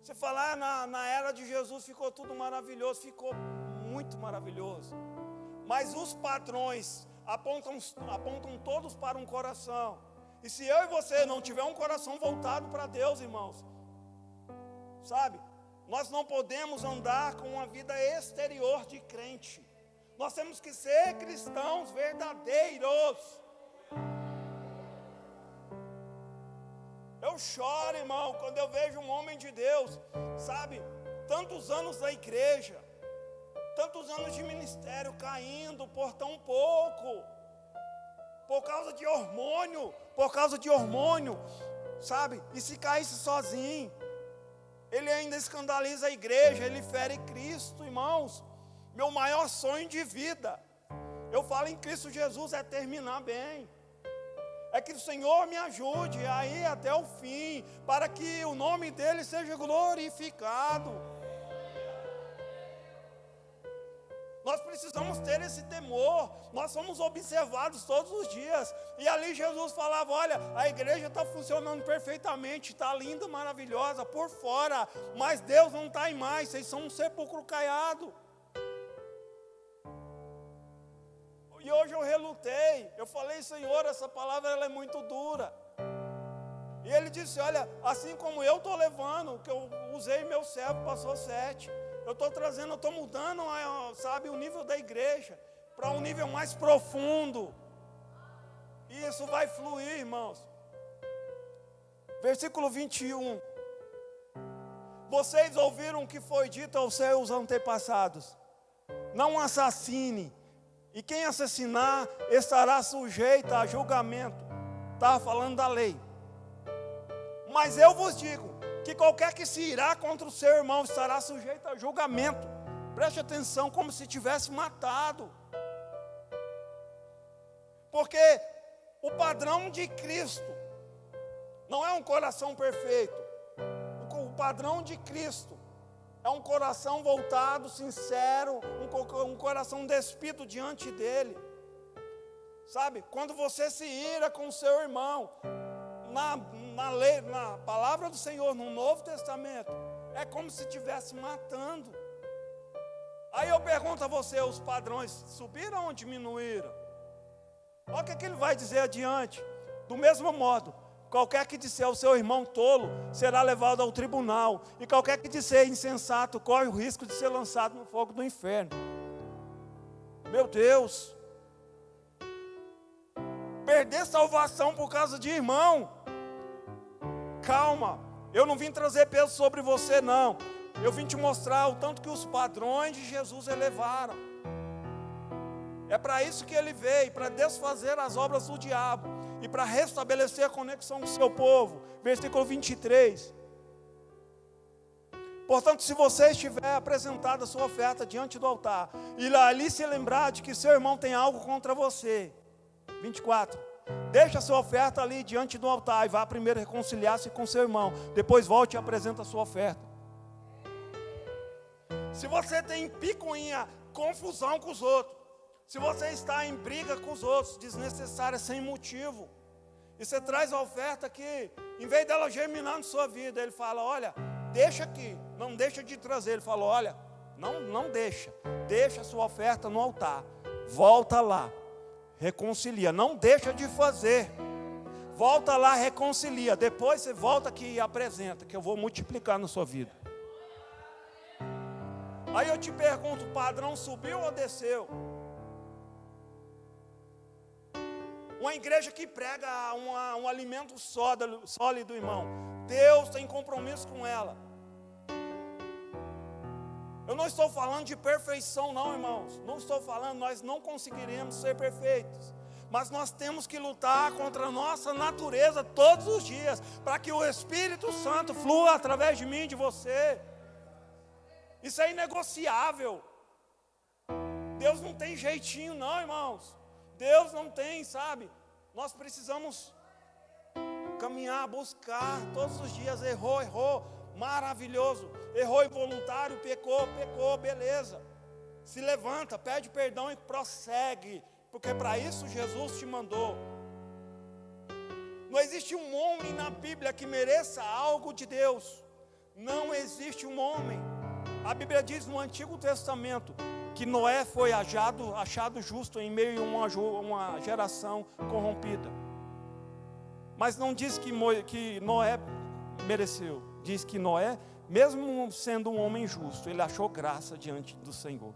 Você falar na era de Jesus ficou tudo maravilhoso, ficou muito maravilhoso. Mas os padrões apontam todos para um coração. E se eu e você não tiver um coração voltado para Deus, irmãos, sabe, nós não podemos andar com uma vida exterior de crente. Nós temos que ser cristãos verdadeiros. Eu choro, irmão, quando eu vejo um homem de Deus, sabe, tantos anos da igreja, tantos anos de ministério caindo por tão pouco, por causa de hormônio, sabe? E se caísse sozinho, ele ainda escandaliza a igreja, ele fere Cristo, irmãos. Meu maior sonho de vida, eu falo em Cristo Jesus, é terminar bem. É que o Senhor me ajude a ir até o fim, para que o nome dEle seja glorificado. Nós precisamos ter esse temor. Nós somos observados todos os dias. E ali Jesus falava, olha, a igreja está funcionando perfeitamente, está linda, maravilhosa por fora, mas Deus não está em mais, vocês são um sepulcro caiado. E hoje eu relutei, eu falei, Senhor, essa palavra ela é muito dura. E Ele disse, olha, assim como eu estou levando, que eu usei meu servo, passou 7. Eu estou trazendo, eu estou mudando, sabe, o nível da igreja para um nível mais profundo. E isso vai fluir, irmãos. Versículo 21. Vocês ouviram o que foi dito aos seus antepassados: não assassine, e quem assassinar estará sujeito a julgamento. Estava falando da lei. Mas eu vos digo que qualquer que se irá contra o seu irmão estará sujeito a julgamento. Preste atenção, como se tivesse matado. Porque o padrão de Cristo não é um coração perfeito. O padrão de Cristo é um coração voltado, sincero, um coração despido diante dEle. Sabe, quando você se ira com o seu irmão, na lei, na palavra do Senhor, no Novo Testamento, é como se estivesse matando. Aí eu pergunto a você, os padrões subiram ou diminuíram? Olha o que ele vai dizer adiante. Do mesmo modo, qualquer que disser ao seu irmão tolo, será levado ao tribunal, e qualquer que disser insensato, corre o risco de ser lançado no fogo do inferno. Meu Deus! Perder salvação por causa de irmão. Calma, eu não vim trazer peso sobre você não. Eu vim te mostrar o tanto que os padrões de Jesus elevaram. É para isso que ele veio, para desfazer as obras do diabo e para restabelecer a conexão com o seu povo. Versículo 23. Portanto, se você estiver apresentado a sua oferta diante do altar, e ali se lembrar de que seu irmão tem algo contra você. 24. Deixa a sua oferta ali diante do altar e vá primeiro reconciliar-se com seu irmão. Depois volte e apresenta a sua oferta. Se você tem picuinha, confusão com os outros, se você está em briga com os outros, desnecessária, sem motivo, e você traz a oferta que, em vez dela germinar na sua vida, ele fala, olha, deixa aqui, não deixa de trazer. Ele falou, olha, não deixa a sua oferta no altar, volta lá, reconcilia, não deixa de fazer, volta lá, reconcilia, depois você volta aqui e apresenta, que eu vou multiplicar na sua vida. Aí eu te pergunto, o padrão subiu ou desceu? Uma igreja que prega um alimento sólido, irmão, Deus tem compromisso com ela. Eu não estou falando de perfeição não, irmãos. Não estou falando, nós não conseguiremos ser perfeitos. Mas nós temos que lutar contra a nossa natureza todos os dias, para que o Espírito Santo flua através de mim e de você. Isso é inegociável. Deus não tem jeitinho não, irmãos. Deus não tem, sabe? Nós precisamos caminhar, buscar todos os dias. Errou, maravilhoso. Errou involuntário, pecou, beleza. Se levanta, pede perdão e prossegue, porque para isso Jesus te mandou. Não existe um homem na Bíblia que mereça algo de Deus. Não existe um homem. A Bíblia diz no Antigo Testamento que Noé foi achado justo em meio a uma geração corrompida. Mas não diz que Noé mereceu. Diz que Noé, mesmo sendo um homem justo, ele achou graça diante do Senhor.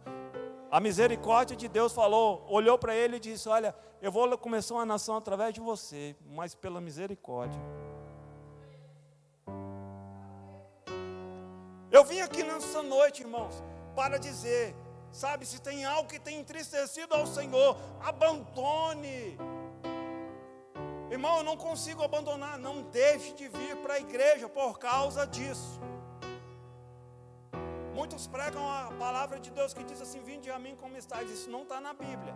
A misericórdia de Deus olhou para ele e disse: olha, eu vou começar uma nação através de você, mas pela misericórdia. Eu vim aqui nessa noite, irmãos, para dizer, sabe, se tem algo que tem entristecido ao Senhor, abandone. Irmão, eu não consigo abandonar, não deixe de vir para a igreja por causa disso. Muitos pregam a palavra de Deus que diz assim: vinde a mim como estáis. Isso não está na Bíblia,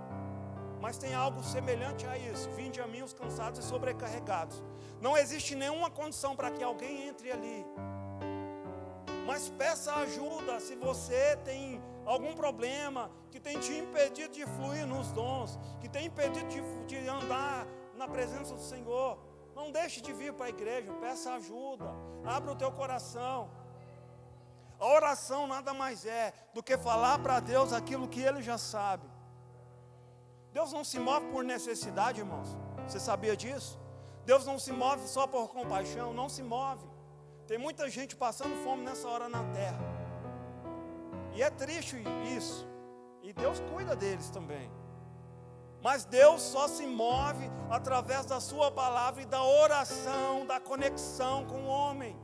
mas tem algo semelhante a isso: vinde a mim os cansados e sobrecarregados. Não existe nenhuma condição para que alguém entre ali, mas peça ajuda. Se você tem algum problema que tem te impedido de fluir nos dons, que tem impedido de andar na presença do Senhor, não deixe de vir para a igreja, peça ajuda, abra o teu coração. A oração nada mais é do que falar para Deus aquilo que Ele já sabe. Deus não se move por necessidade, irmãos. Você sabia disso? Deus não se move só por compaixão, não se move. Tem muita gente passando fome nessa hora na terra. E é triste isso. E Deus cuida deles também. Mas Deus só se move através da sua palavra e da oração, da conexão com o homem.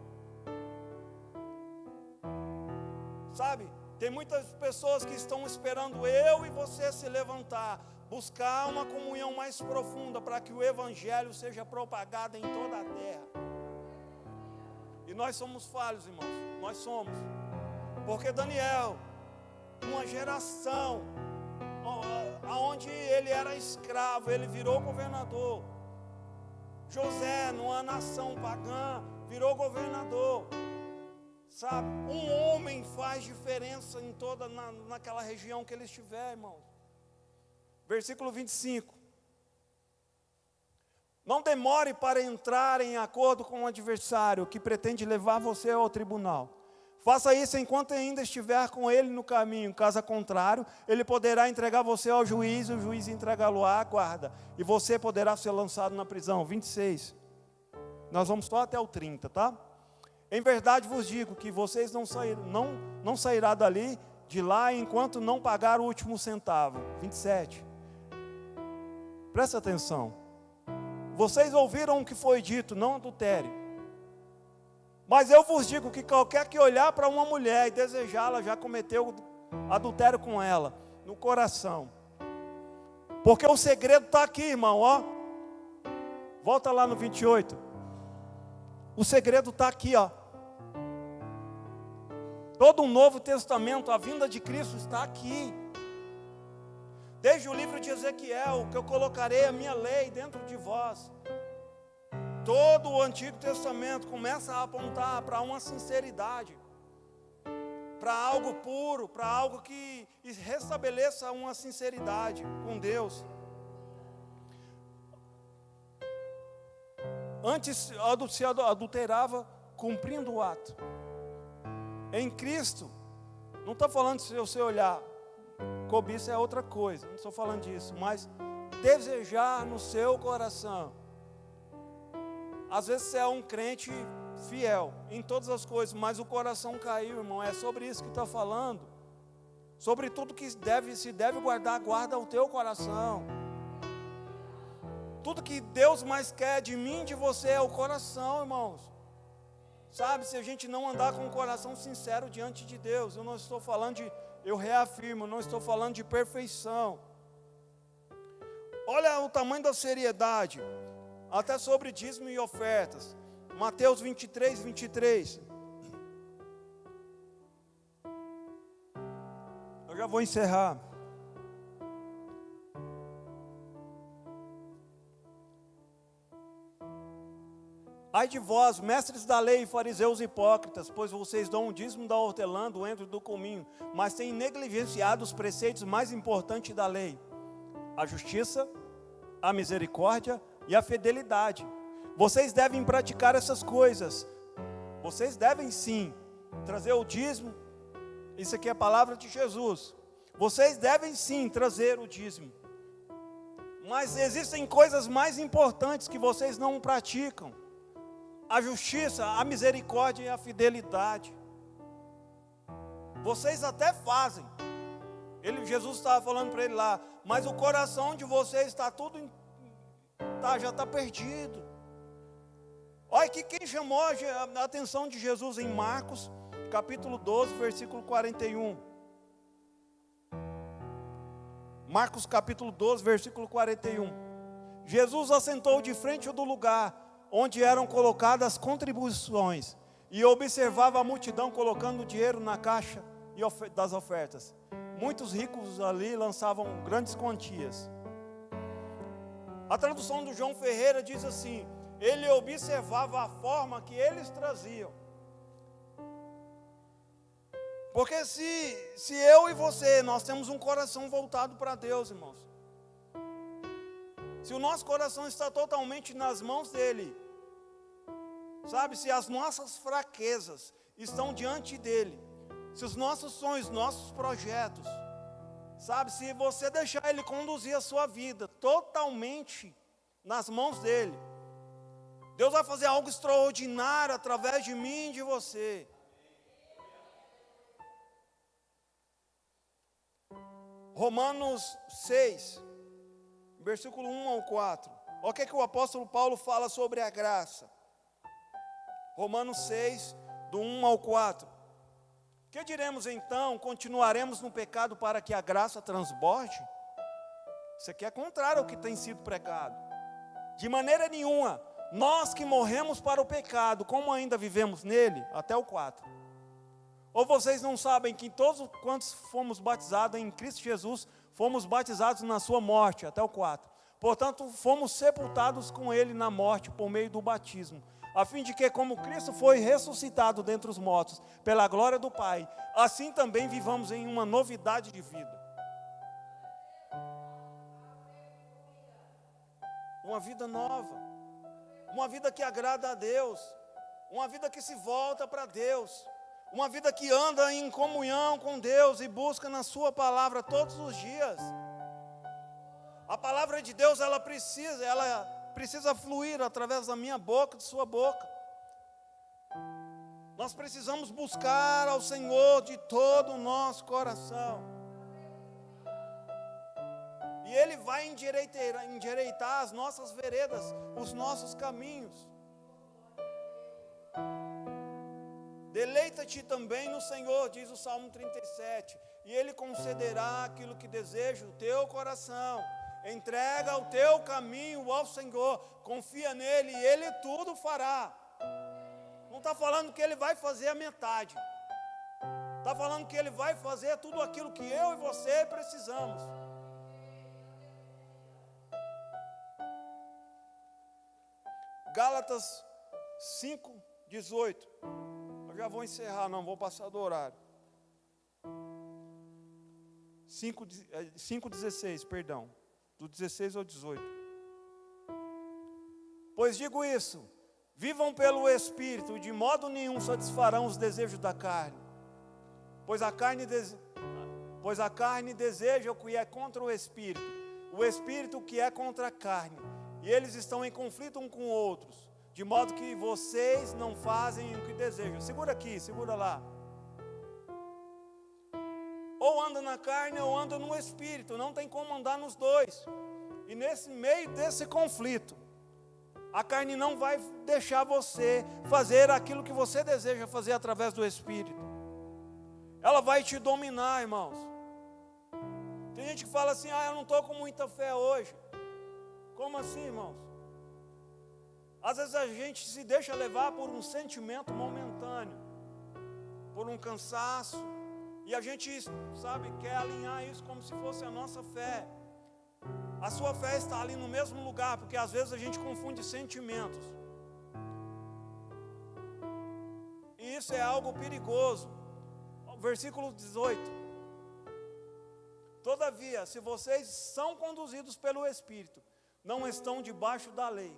Sabe, tem muitas pessoas que estão esperando eu e você se levantar, buscar uma comunhão mais profunda para que o Evangelho seja propagado em toda a terra. E nós somos falhos, irmãos, nós somos. Porque Daniel, uma geração onde ele era escravo, ele virou governador. José, numa nação pagã, virou governador. Sabe, um homem faz diferença em naquela região que ele estiver, irmãos. Versículo 25. Não demore para entrar em acordo com o adversário que pretende levar você ao tribunal. Faça isso enquanto ainda estiver com ele no caminho. Caso contrário, ele poderá entregar você ao juiz, e o juiz entregá-lo à guarda, e você poderá ser lançado na prisão. 26. Nós vamos só até o 30, tá? Em verdade vos digo que vocês não sairá de lá enquanto não pagar o último centavo. 27. Presta atenção. Vocês ouviram o que foi dito: não adultere. Mas eu vos digo que qualquer que olhar para uma mulher e desejá-la já cometeu adultério com ela no coração. Porque o segredo está aqui, irmão, ó. Volta lá no 28. O segredo está aqui, ó. Todo o Novo Testamento, a vinda de Cristo está aqui. Desde o livro de Ezequiel, que eu colocarei a minha lei dentro de vós. Todo o Antigo Testamento começa a apontar para uma sinceridade, para algo puro, para algo que restabeleça uma sinceridade com Deus. Antes se adulterava cumprindo o ato. Em Cristo, não estou falando se você olhar, cobiça é outra coisa, não estou falando disso, mas desejar no seu coração. Às vezes você é um crente fiel em todas as coisas, mas o coração caiu, irmão. É sobre isso que está falando. Sobre tudo que se deve guardar, guarda o teu coração. Tudo que Deus mais quer de mim e de você é o coração, irmãos. Sabe, se a gente não andar com o coração sincero diante de Deus, eu não estou falando eu reafirmo, não estou falando de perfeição. Olha o tamanho da seriedade, até sobre dízimo e ofertas. Mateus 23, 23. Eu já vou encerrar. Ai de vós, mestres da lei, fariseus hipócritas, pois vocês dão o dízimo da hortelã, do endro e do cominho, mas têm negligenciado os preceitos mais importantes da lei: a justiça, a misericórdia e a fidelidade. Vocês devem praticar essas coisas. Vocês devem sim trazer o dízimo. Isso aqui é a palavra de Jesus. Vocês devem sim trazer o dízimo. Mas existem coisas mais importantes que vocês não praticam: a justiça, a misericórdia e a fidelidade. Vocês até fazem. Jesus estava falando para ele lá, mas o coração de vocês está já está perdido. Olha que quem chamou a atenção de Jesus em Marcos, capítulo 12, versículo 41. Marcos capítulo 12, versículo 41. Jesus assentou de frente do lugar onde eram colocadas as contribuições e observava a multidão colocando dinheiro na caixa das ofertas. Muitos ricos ali lançavam grandes quantias. A tradução do João Ferreira diz assim: ele observava a forma que eles traziam. Porque se eu e você, nós temos um coração voltado para Deus, irmãos. Se o nosso coração está totalmente nas mãos dEle, sabe, se as nossas fraquezas estão diante dEle, se os nossos sonhos, nossos projetos, sabe, se você deixar Ele conduzir a sua vida totalmente nas mãos dEle, Deus vai fazer algo extraordinário através de mim e de você. Romanos 6, versículo 1 ao 4. Olha o que o apóstolo Paulo fala sobre a graça. Romanos 6, do 1 ao 4. Que diremos então? Continuaremos no pecado para que a graça transborde? Isso aqui é contrário ao que tem sido pregado. De maneira nenhuma. Nós que morremos para o pecado, como ainda vivemos nele? Até o 4. Ou vocês não sabem que todos quantos fomos batizados em Cristo Jesus, fomos batizados na sua morte? Até o 4. Portanto, fomos sepultados com Ele na morte por meio do batismo, a fim de que, como Cristo foi ressuscitado dentre os mortos, pela glória do Pai, assim também vivamos em uma novidade de vida. Uma vida nova, uma vida que agrada a Deus, uma vida que se volta para Deus, uma vida que anda em comunhão com Deus e busca na sua palavra todos os dias. A palavra de Deus, ela precisa fluir através da minha boca, de sua boca. Nós precisamos buscar ao Senhor de todo o nosso coração. E Ele vai endireitar as nossas veredas, os nossos caminhos. Deleita-te também no Senhor, diz o Salmo 37, e Ele concederá aquilo que deseja o teu coração. Entrega o teu caminho ao Senhor, confia nele e Ele tudo fará. Não está falando que Ele vai fazer a metade, está falando que Ele vai fazer tudo aquilo que eu e você precisamos. Gálatas 5:18. Eu já vou encerrar, não vou passar do horário. 5:16, perdão. Do 16 ao 18. Pois digo isso: vivam pelo Espírito, de modo nenhum satisfarão os desejos da carne. Pois a carne deseja o que é contra o Espírito o que é contra a carne. E eles estão em conflito um com outros, de modo que vocês não fazem o que desejam. Segura aqui, segura lá. Ou anda na carne ou anda no Espírito, não tem como andar nos dois. E nesse meio desse conflito, a carne não vai deixar você fazer aquilo que você deseja fazer através do Espírito. Ela vai te dominar, irmãos. Tem gente que fala assim: eu não estou com muita fé hoje. Como assim, irmãos? Às vezes a gente se deixa levar por um sentimento momentâneo, por um cansaço, e a gente, sabe, quer alinhar isso como se fosse a nossa fé. A sua fé está ali no mesmo lugar, porque às vezes a gente confunde sentimentos. E isso é algo perigoso. Versículo 18. Todavia, se vocês são conduzidos pelo Espírito, não estão debaixo da lei.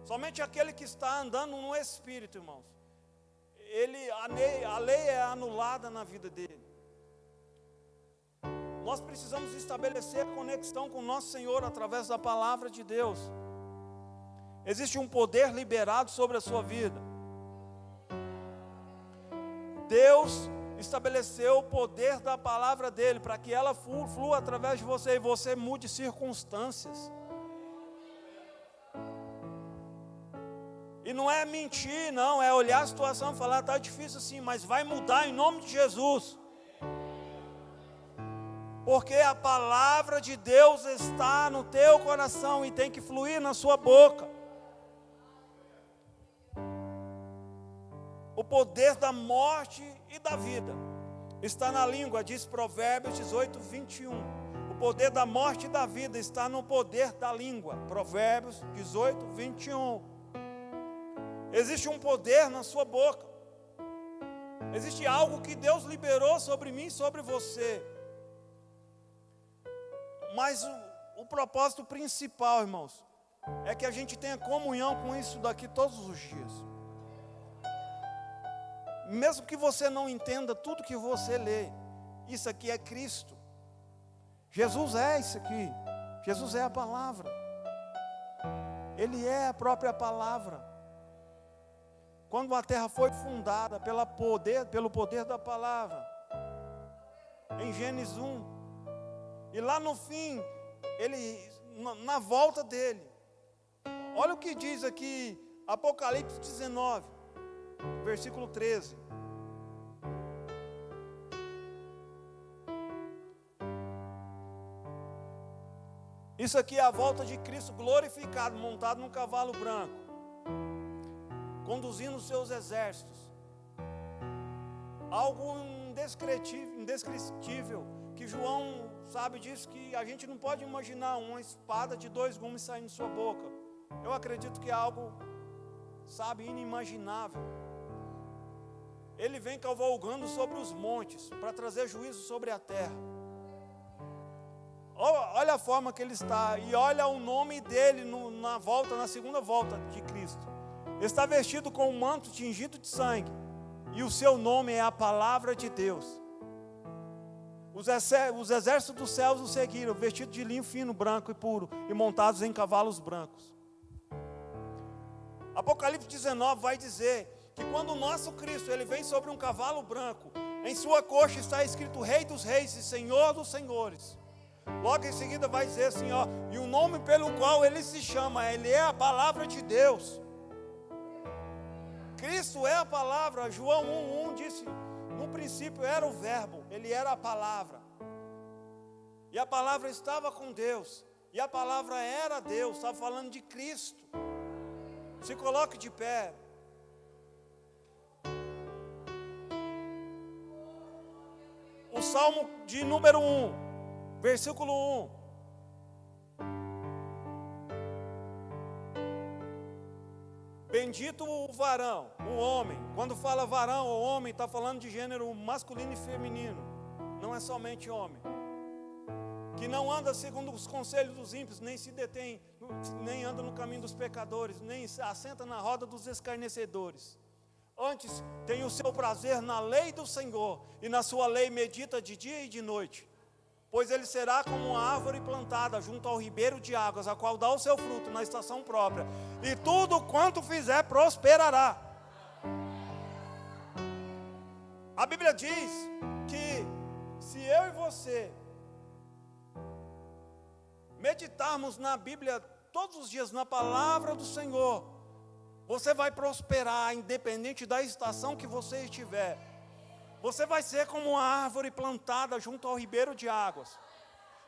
Somente aquele que está andando no Espírito, irmãos, a lei é anulada na vida dele. Nós precisamos estabelecer conexão com o nosso Senhor através da palavra de Deus. Existe um poder liberado sobre a sua vida. Deus estabeleceu o poder da palavra dele para que ela flua através de você e você mude circunstâncias. E não é mentir, não, é olhar a situação e falar, está difícil sim, mas vai mudar em nome de Jesus. Porque a palavra de Deus está no teu coração e tem que fluir na sua boca. O poder da morte e da vida está na língua, diz Provérbios 18, 21. O poder da morte e da vida está no poder da língua. Provérbios 18, 21. Existe um poder na sua boca. Existe algo que Deus liberou sobre mim e sobre você. Mas o propósito principal, irmãos, é que a gente tenha comunhão com isso daqui todos os dias. Mesmo que você não entenda tudo que você lê, isso aqui é Cristo. Jesus é isso aqui. Jesus é a palavra. Ele é a própria palavra. Quando a terra foi fundada pelo poder da palavra, em Gênesis 1, e lá no fim, na volta dele, olha o que diz aqui, Apocalipse 19, versículo 13. Isso aqui é a volta de Cristo glorificado, montado num cavalo branco, conduzindo os seus exércitos. Algo indescritível, que João, sabe, diz que a gente não pode imaginar uma espada de 2 gumes saindo de sua boca. Eu acredito que é algo, sabe, inimaginável. Ele vem cavalgando sobre os montes para trazer juízo sobre a terra. Olha a forma que ele está, e olha o nome dele na segunda volta de Cristo. Ele está vestido com um manto tingido de sangue, e o seu nome é a palavra de Deus. Os exércitos dos céus o seguiram, vestidos de linho fino, branco e puro, e montados em cavalos brancos. Apocalipse 19 vai dizer que quando o nosso Cristo ele vem sobre um cavalo branco, em sua coxa está escrito Rei dos Reis e Senhor dos Senhores. Logo em seguida vai dizer assim, ó, e o nome pelo qual ele se chama, ele é a palavra de Deus. Cristo é a palavra. João 1:1 disse, no princípio era o verbo, ele era a palavra. E a palavra estava com Deus, e a palavra era Deus, estava falando de Cristo. Se coloque de pé. O Salmo de número 1, versículo 1. Bendito o varão, o homem. Quando fala varão ou homem, está falando de gênero masculino e feminino. Não é somente homem. Que não anda segundo os conselhos dos ímpios, nem se detém, nem anda no caminho dos pecadores, nem se assenta na roda dos escarnecedores. Antes tem o seu prazer na lei do Senhor, e na sua lei medita de dia e de noite. Pois ele será como uma árvore plantada junto ao ribeiro de águas, a qual dá o seu fruto na estação própria, e tudo quanto fizer prosperará. A Bíblia diz que se eu e você meditarmos na Bíblia todos os dias, na palavra do Senhor, você vai prosperar, independente da estação que você estiver. Você vai ser como uma árvore plantada junto ao ribeiro de águas.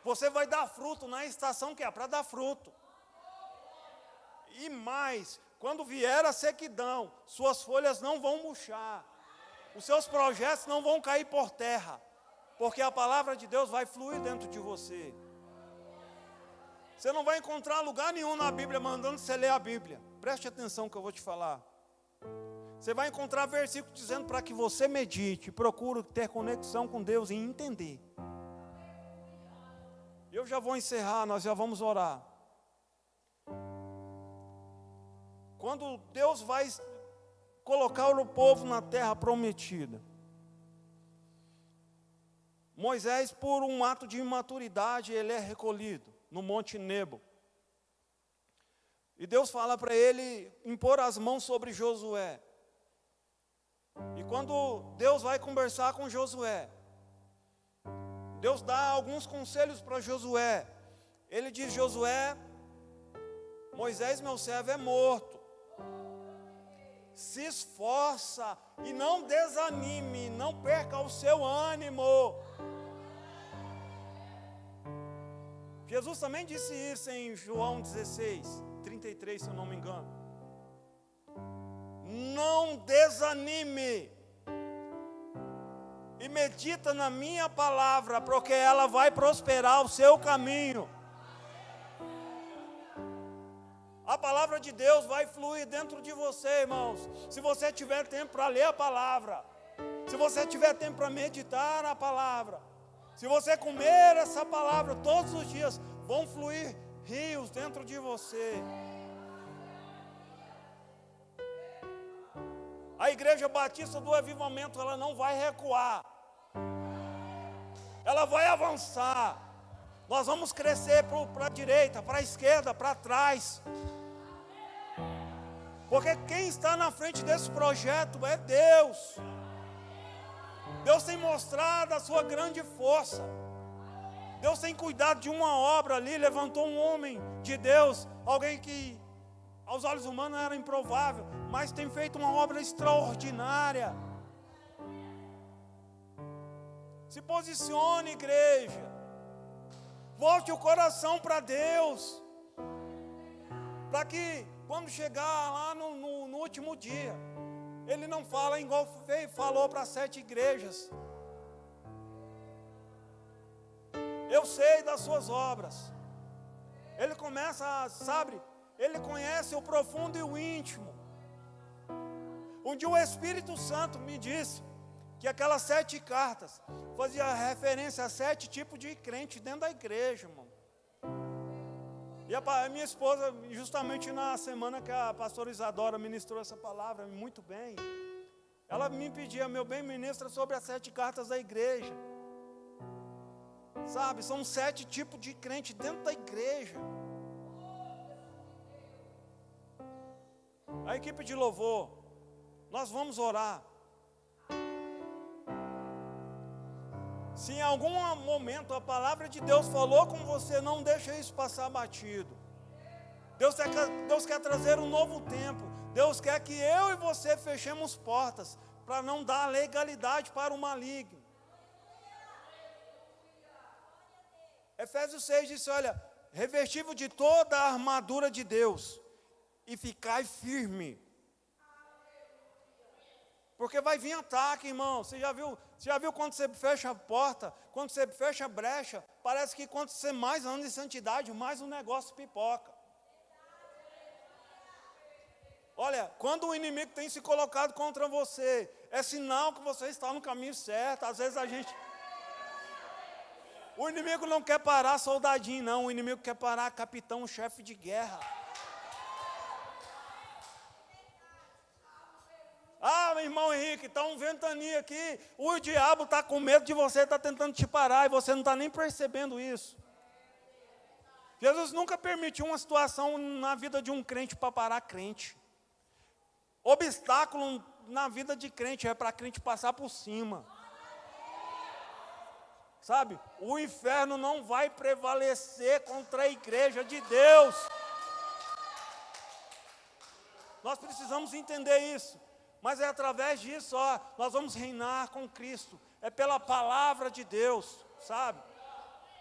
Você vai dar fruto na estação que é para dar fruto. E mais, quando vier a sequidão, suas folhas não vão murchar. Os seus projetos não vão cair por terra. Porque a palavra de Deus vai fluir dentro de você. Você não vai encontrar lugar nenhum na Bíblia mandando você ler a Bíblia. Preste atenção que eu vou te falar. Você vai encontrar versículo dizendo para que você medite, procure ter conexão com Deus e entender. Eu já vou encerrar, nós já vamos orar. Quando Deus vai colocar o povo na terra prometida, Moisés, por um ato de imaturidade, ele é recolhido no Monte Nebo. E Deus fala para ele impor as mãos sobre Josué. E quando Deus vai conversar com Josué, Deus dá alguns conselhos para Josué. Ele diz: Josué, Moisés, meu servo, é morto. Se esforça e não desanime, não perca o seu ânimo. Jesus também disse isso em João 16, 33, se eu não me engano. Não desanime. E medita na minha palavra, porque ela vai prosperar o seu caminho. A palavra de Deus vai fluir dentro de você, irmãos. Se você tiver tempo para ler a palavra, se você tiver tempo para meditar na palavra, se você comer essa palavra todos os dias, vão fluir rios dentro de você. A Igreja Batista do Avivamento, ela não vai recuar. Ela vai avançar. Nós vamos crescer para a direita, para a esquerda, para trás. Porque quem está na frente desse projeto é Deus. Deus tem mostrado a sua grande força. Deus tem cuidado de uma obra ali, levantou um homem de Deus, alguém que aos olhos humanos era improvável, mas tem feito uma obra extraordinária. Se posicione, igreja. Volte o coração para Deus. Para que quando chegar lá no último dia, Ele não fala igual falou para 7 igrejas. Eu sei das suas obras. Ele começa, sabe, Ele conhece o profundo e o íntimo. Um dia o Espírito Santo me disse que aquelas 7 cartas fazia referência a 7 tipos de crente dentro da igreja, irmão. E a minha esposa, justamente na semana que a pastora Isadora ministrou essa palavra, muito bem, ela me pedia: meu bem, ministra sobre as 7 cartas da igreja. Sabe, são 7 tipos de crente dentro da igreja. A equipe de louvor, nós vamos orar. Se em algum momento a palavra de Deus falou com você, não deixa isso passar batido. Deus quer trazer um novo tempo. Deus quer que eu e você fechemos portas para não dar legalidade para o maligno. Efésios 6 diz: olha, revestível de toda a armadura de Deus e ficai firme. Porque vai vir ataque, irmão. Você já viu quando você fecha a porta, quando você fecha a brecha, parece que quanto você mais anda em santidade, mais o negócio pipoca. Olha, quando o inimigo tem se colocado contra você, é sinal que você está no caminho certo. Às vezes o inimigo não quer parar soldadinho, não. O inimigo quer parar capitão, chefe de guerra. Ah, meu irmão Henrique, está um ventania aqui, o diabo está com medo de você, está tentando te parar e você não está nem percebendo isso. Jesus nunca permitiu uma situação na vida de um crente para parar crente. Obstáculo na vida de crente é para crente passar por cima. Sabe, o inferno não vai prevalecer contra a igreja de Deus. Nós precisamos entender isso. Mas é através disso, nós vamos reinar com Cristo. É pela palavra de Deus, sabe?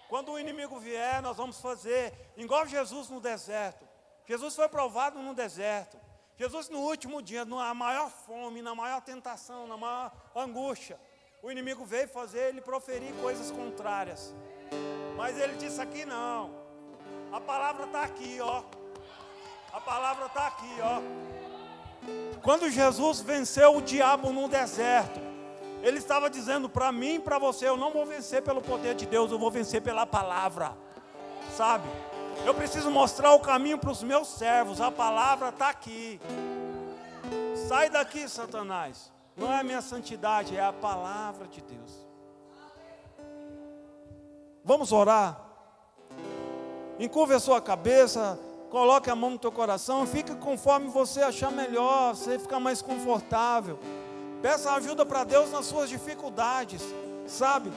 Quando o inimigo vier, nós vamos fazer igual Jesus no deserto. Jesus foi provado no deserto. Jesus no último dia, na maior fome, na maior tentação, na maior angústia, o inimigo veio fazer ele proferir coisas contrárias. Mas ele disse aqui não. A palavra está aqui, ó. A palavra está aqui, ó. Quando Jesus venceu o diabo no deserto, ele estava dizendo para mim e para você: eu não vou vencer pelo poder de Deus, eu vou vencer pela palavra. Sabe? Eu preciso mostrar o caminho para os meus servos. A palavra está aqui. Sai daqui, Satanás. Não é a minha santidade, é a palavra de Deus. Vamos orar? Encurva a sua cabeça, coloque a mão no teu coração, fica conforme você achar melhor, você ficar mais confortável. Peça ajuda para Deus nas suas dificuldades, sabe?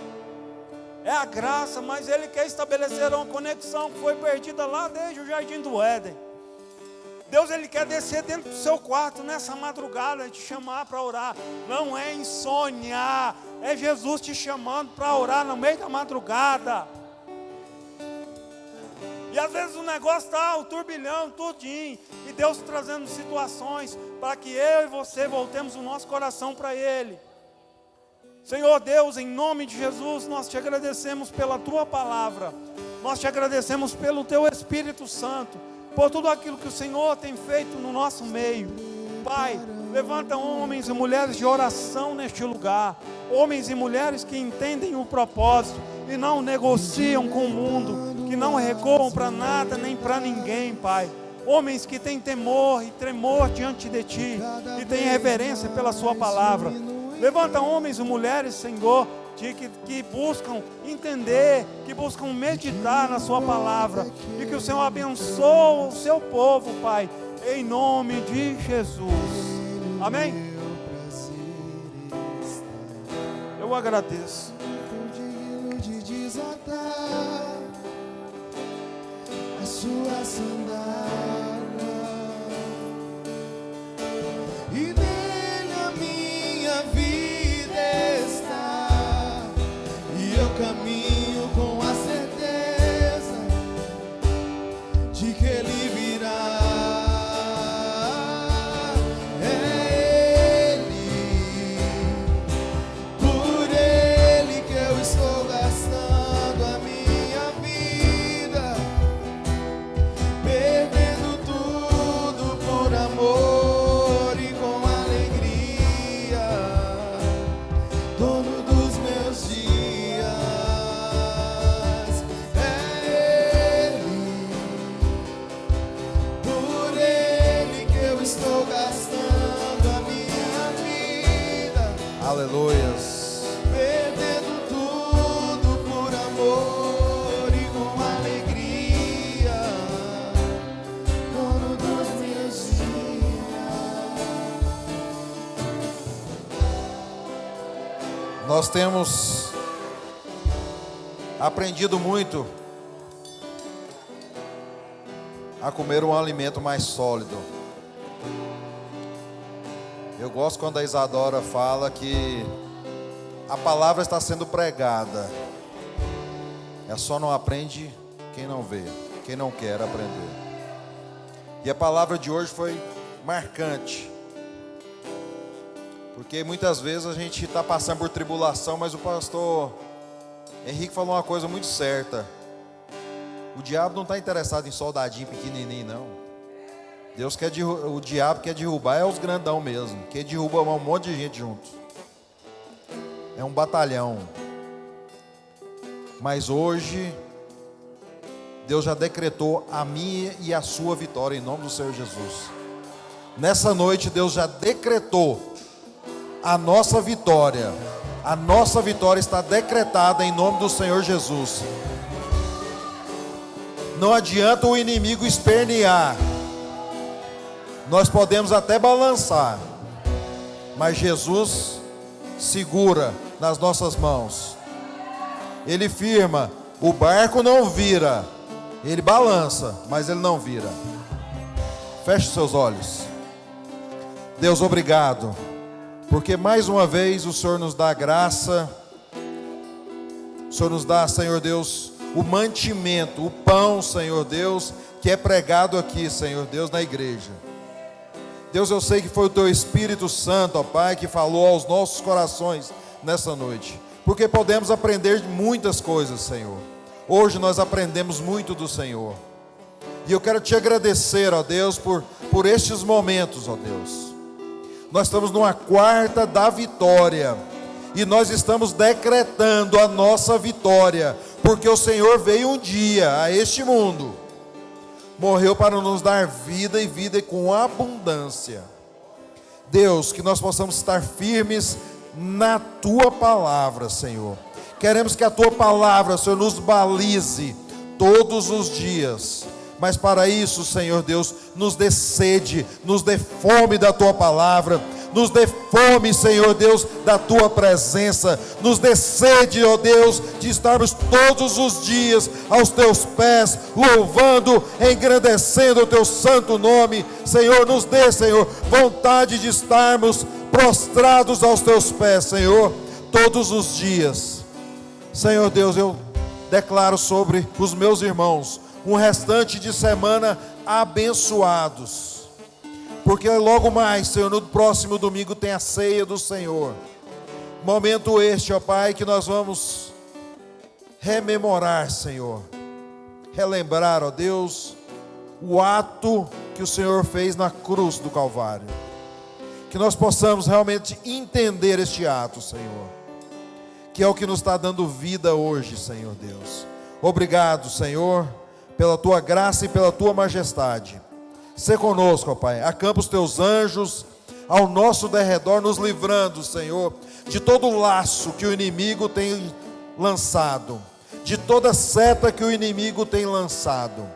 É a graça, mas Ele quer estabelecer uma conexão que foi perdida lá desde o Jardim do Éden. Deus, Ele quer descer dentro do seu quarto nessa madrugada e te chamar para orar. Não é insônia, é Jesus te chamando para orar no meio da madrugada. E às vezes o negócio está o turbilhão, tudinho, e Deus trazendo situações para que eu e você voltemos o nosso coração para Ele. Senhor Deus, em nome de Jesus, nós te agradecemos pela Tua palavra, nós te agradecemos pelo Teu Espírito Santo, por tudo aquilo que o Senhor tem feito no nosso meio. Pai, levanta homens e mulheres de oração neste lugar, homens e mulheres que entendem o propósito e não negociam com o mundo, que não recuam para nada nem para ninguém, Pai. Homens que têm temor e tremor diante de Ti e têm reverência pela Sua palavra. Levanta homens e mulheres, Senhor, que buscam entender, que buscam meditar na Sua palavra, e que o Senhor abençoe o Seu povo, Pai, em nome de Jesus. Amém? Eu agradeço. Digno de desatar a sua sandália, e nele a minha vida está, e eu caminho com a certeza de que Ele virá. É Ele, por Ele que eu estou gastando a minha vida, perdendo tudo por amor e com alegria, dono dos meus dias. É Ele, por Ele que eu estou gastando a minha vida, Aleluias. perdendo tudo por amor e com alegria, dono dos meus dias. Nós temos aprendido muito a comer um alimento mais sólido. Eu gosto quando a Isadora fala que a palavra está sendo pregada. É só não aprende quem não vê, quem não quer aprender. E a palavra de hoje foi marcante, porque muitas vezes a gente está passando por tribulação, mas o pastor Henrique falou uma coisa muito certa: o diabo não está interessado em soldadinho pequenininho, não. Deus quer o diabo quer derrubar é os grandão mesmo, que derruba um monte de gente junto. É um batalhão. Mas hoje Deus já decretou a minha e a sua vitória em nome do Senhor Jesus. Nessa noite Deus já decretou a nossa vitória. A nossa vitória está decretada em nome do Senhor Jesus. Não adianta o inimigo espernear. Nós podemos até balançar, mas Jesus segura nas nossas mãos. Ele firma, o barco não vira. Ele balança, mas ele não vira. Feche seus olhos. Deus, obrigado, porque mais uma vez o Senhor nos dá graça. O Senhor nos dá, Senhor Deus, o mantimento, o pão, Senhor Deus, que é pregado aqui, Senhor Deus, na igreja. Deus, eu sei que foi o Teu Espírito Santo, ó Pai, que falou aos nossos corações nessa noite, porque podemos aprender muitas coisas, Senhor. Hoje nós aprendemos muito do Senhor, e eu quero Te agradecer, ó Deus, por estes momentos, ó Deus. Nós estamos numa quarta da vitória, e nós estamos decretando a nossa vitória, porque o Senhor veio um dia a este mundo, morreu para nos dar vida e vida com abundância. Deus, que nós possamos estar firmes na Tua palavra, Senhor. Queremos que a Tua palavra, Senhor, nos balize todos os dias. Mas para isso, Senhor Deus, nos dê sede, nos dê fome da Tua palavra, nos dê fome, Senhor Deus, da Tua presença, nos dê sede, ó Deus, de estarmos todos os dias aos Teus pés, louvando, engrandecendo o Teu santo nome. Senhor, nos dê, Senhor, vontade de estarmos prostrados aos Teus pés, Senhor, todos os dias. Senhor Deus, eu declaro sobre os meus irmãos um restante de semana abençoados, porque logo mais, Senhor, no próximo domingo tem a ceia do Senhor. Momento este, ó Pai, que nós vamos rememorar, Senhor, relembrar, ó Deus, o ato que o Senhor fez na cruz do Calvário. Que nós possamos realmente entender este ato, Senhor, que é o que nos está dando vida hoje, Senhor Deus. Obrigado, Senhor, pela Tua graça e pela Tua majestade. Sê conosco, ó Pai, acampa os Teus anjos ao nosso derredor, nos livrando, Senhor, de todo laço que o inimigo tem lançado, de toda seta que o inimigo tem lançado.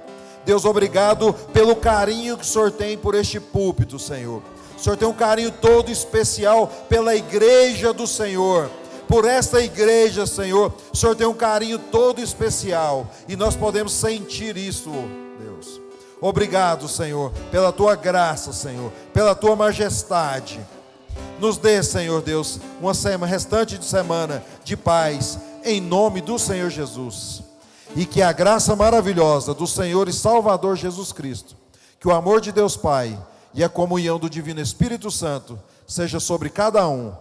Deus, obrigado pelo carinho que o Senhor tem por este púlpito, Senhor. O Senhor tem um carinho todo especial pela igreja do Senhor. Por esta igreja, Senhor, o Senhor tem um carinho todo especial, e nós podemos sentir isso, Deus. Obrigado, Senhor, pela Tua graça, Senhor, pela Tua majestade. Nos dê, Senhor Deus, uma restante de semana de paz, em nome do Senhor Jesus. E que a graça maravilhosa do Senhor e Salvador Jesus Cristo, que o amor de Deus Pai e a comunhão do Divino Espírito Santo seja sobre cada um,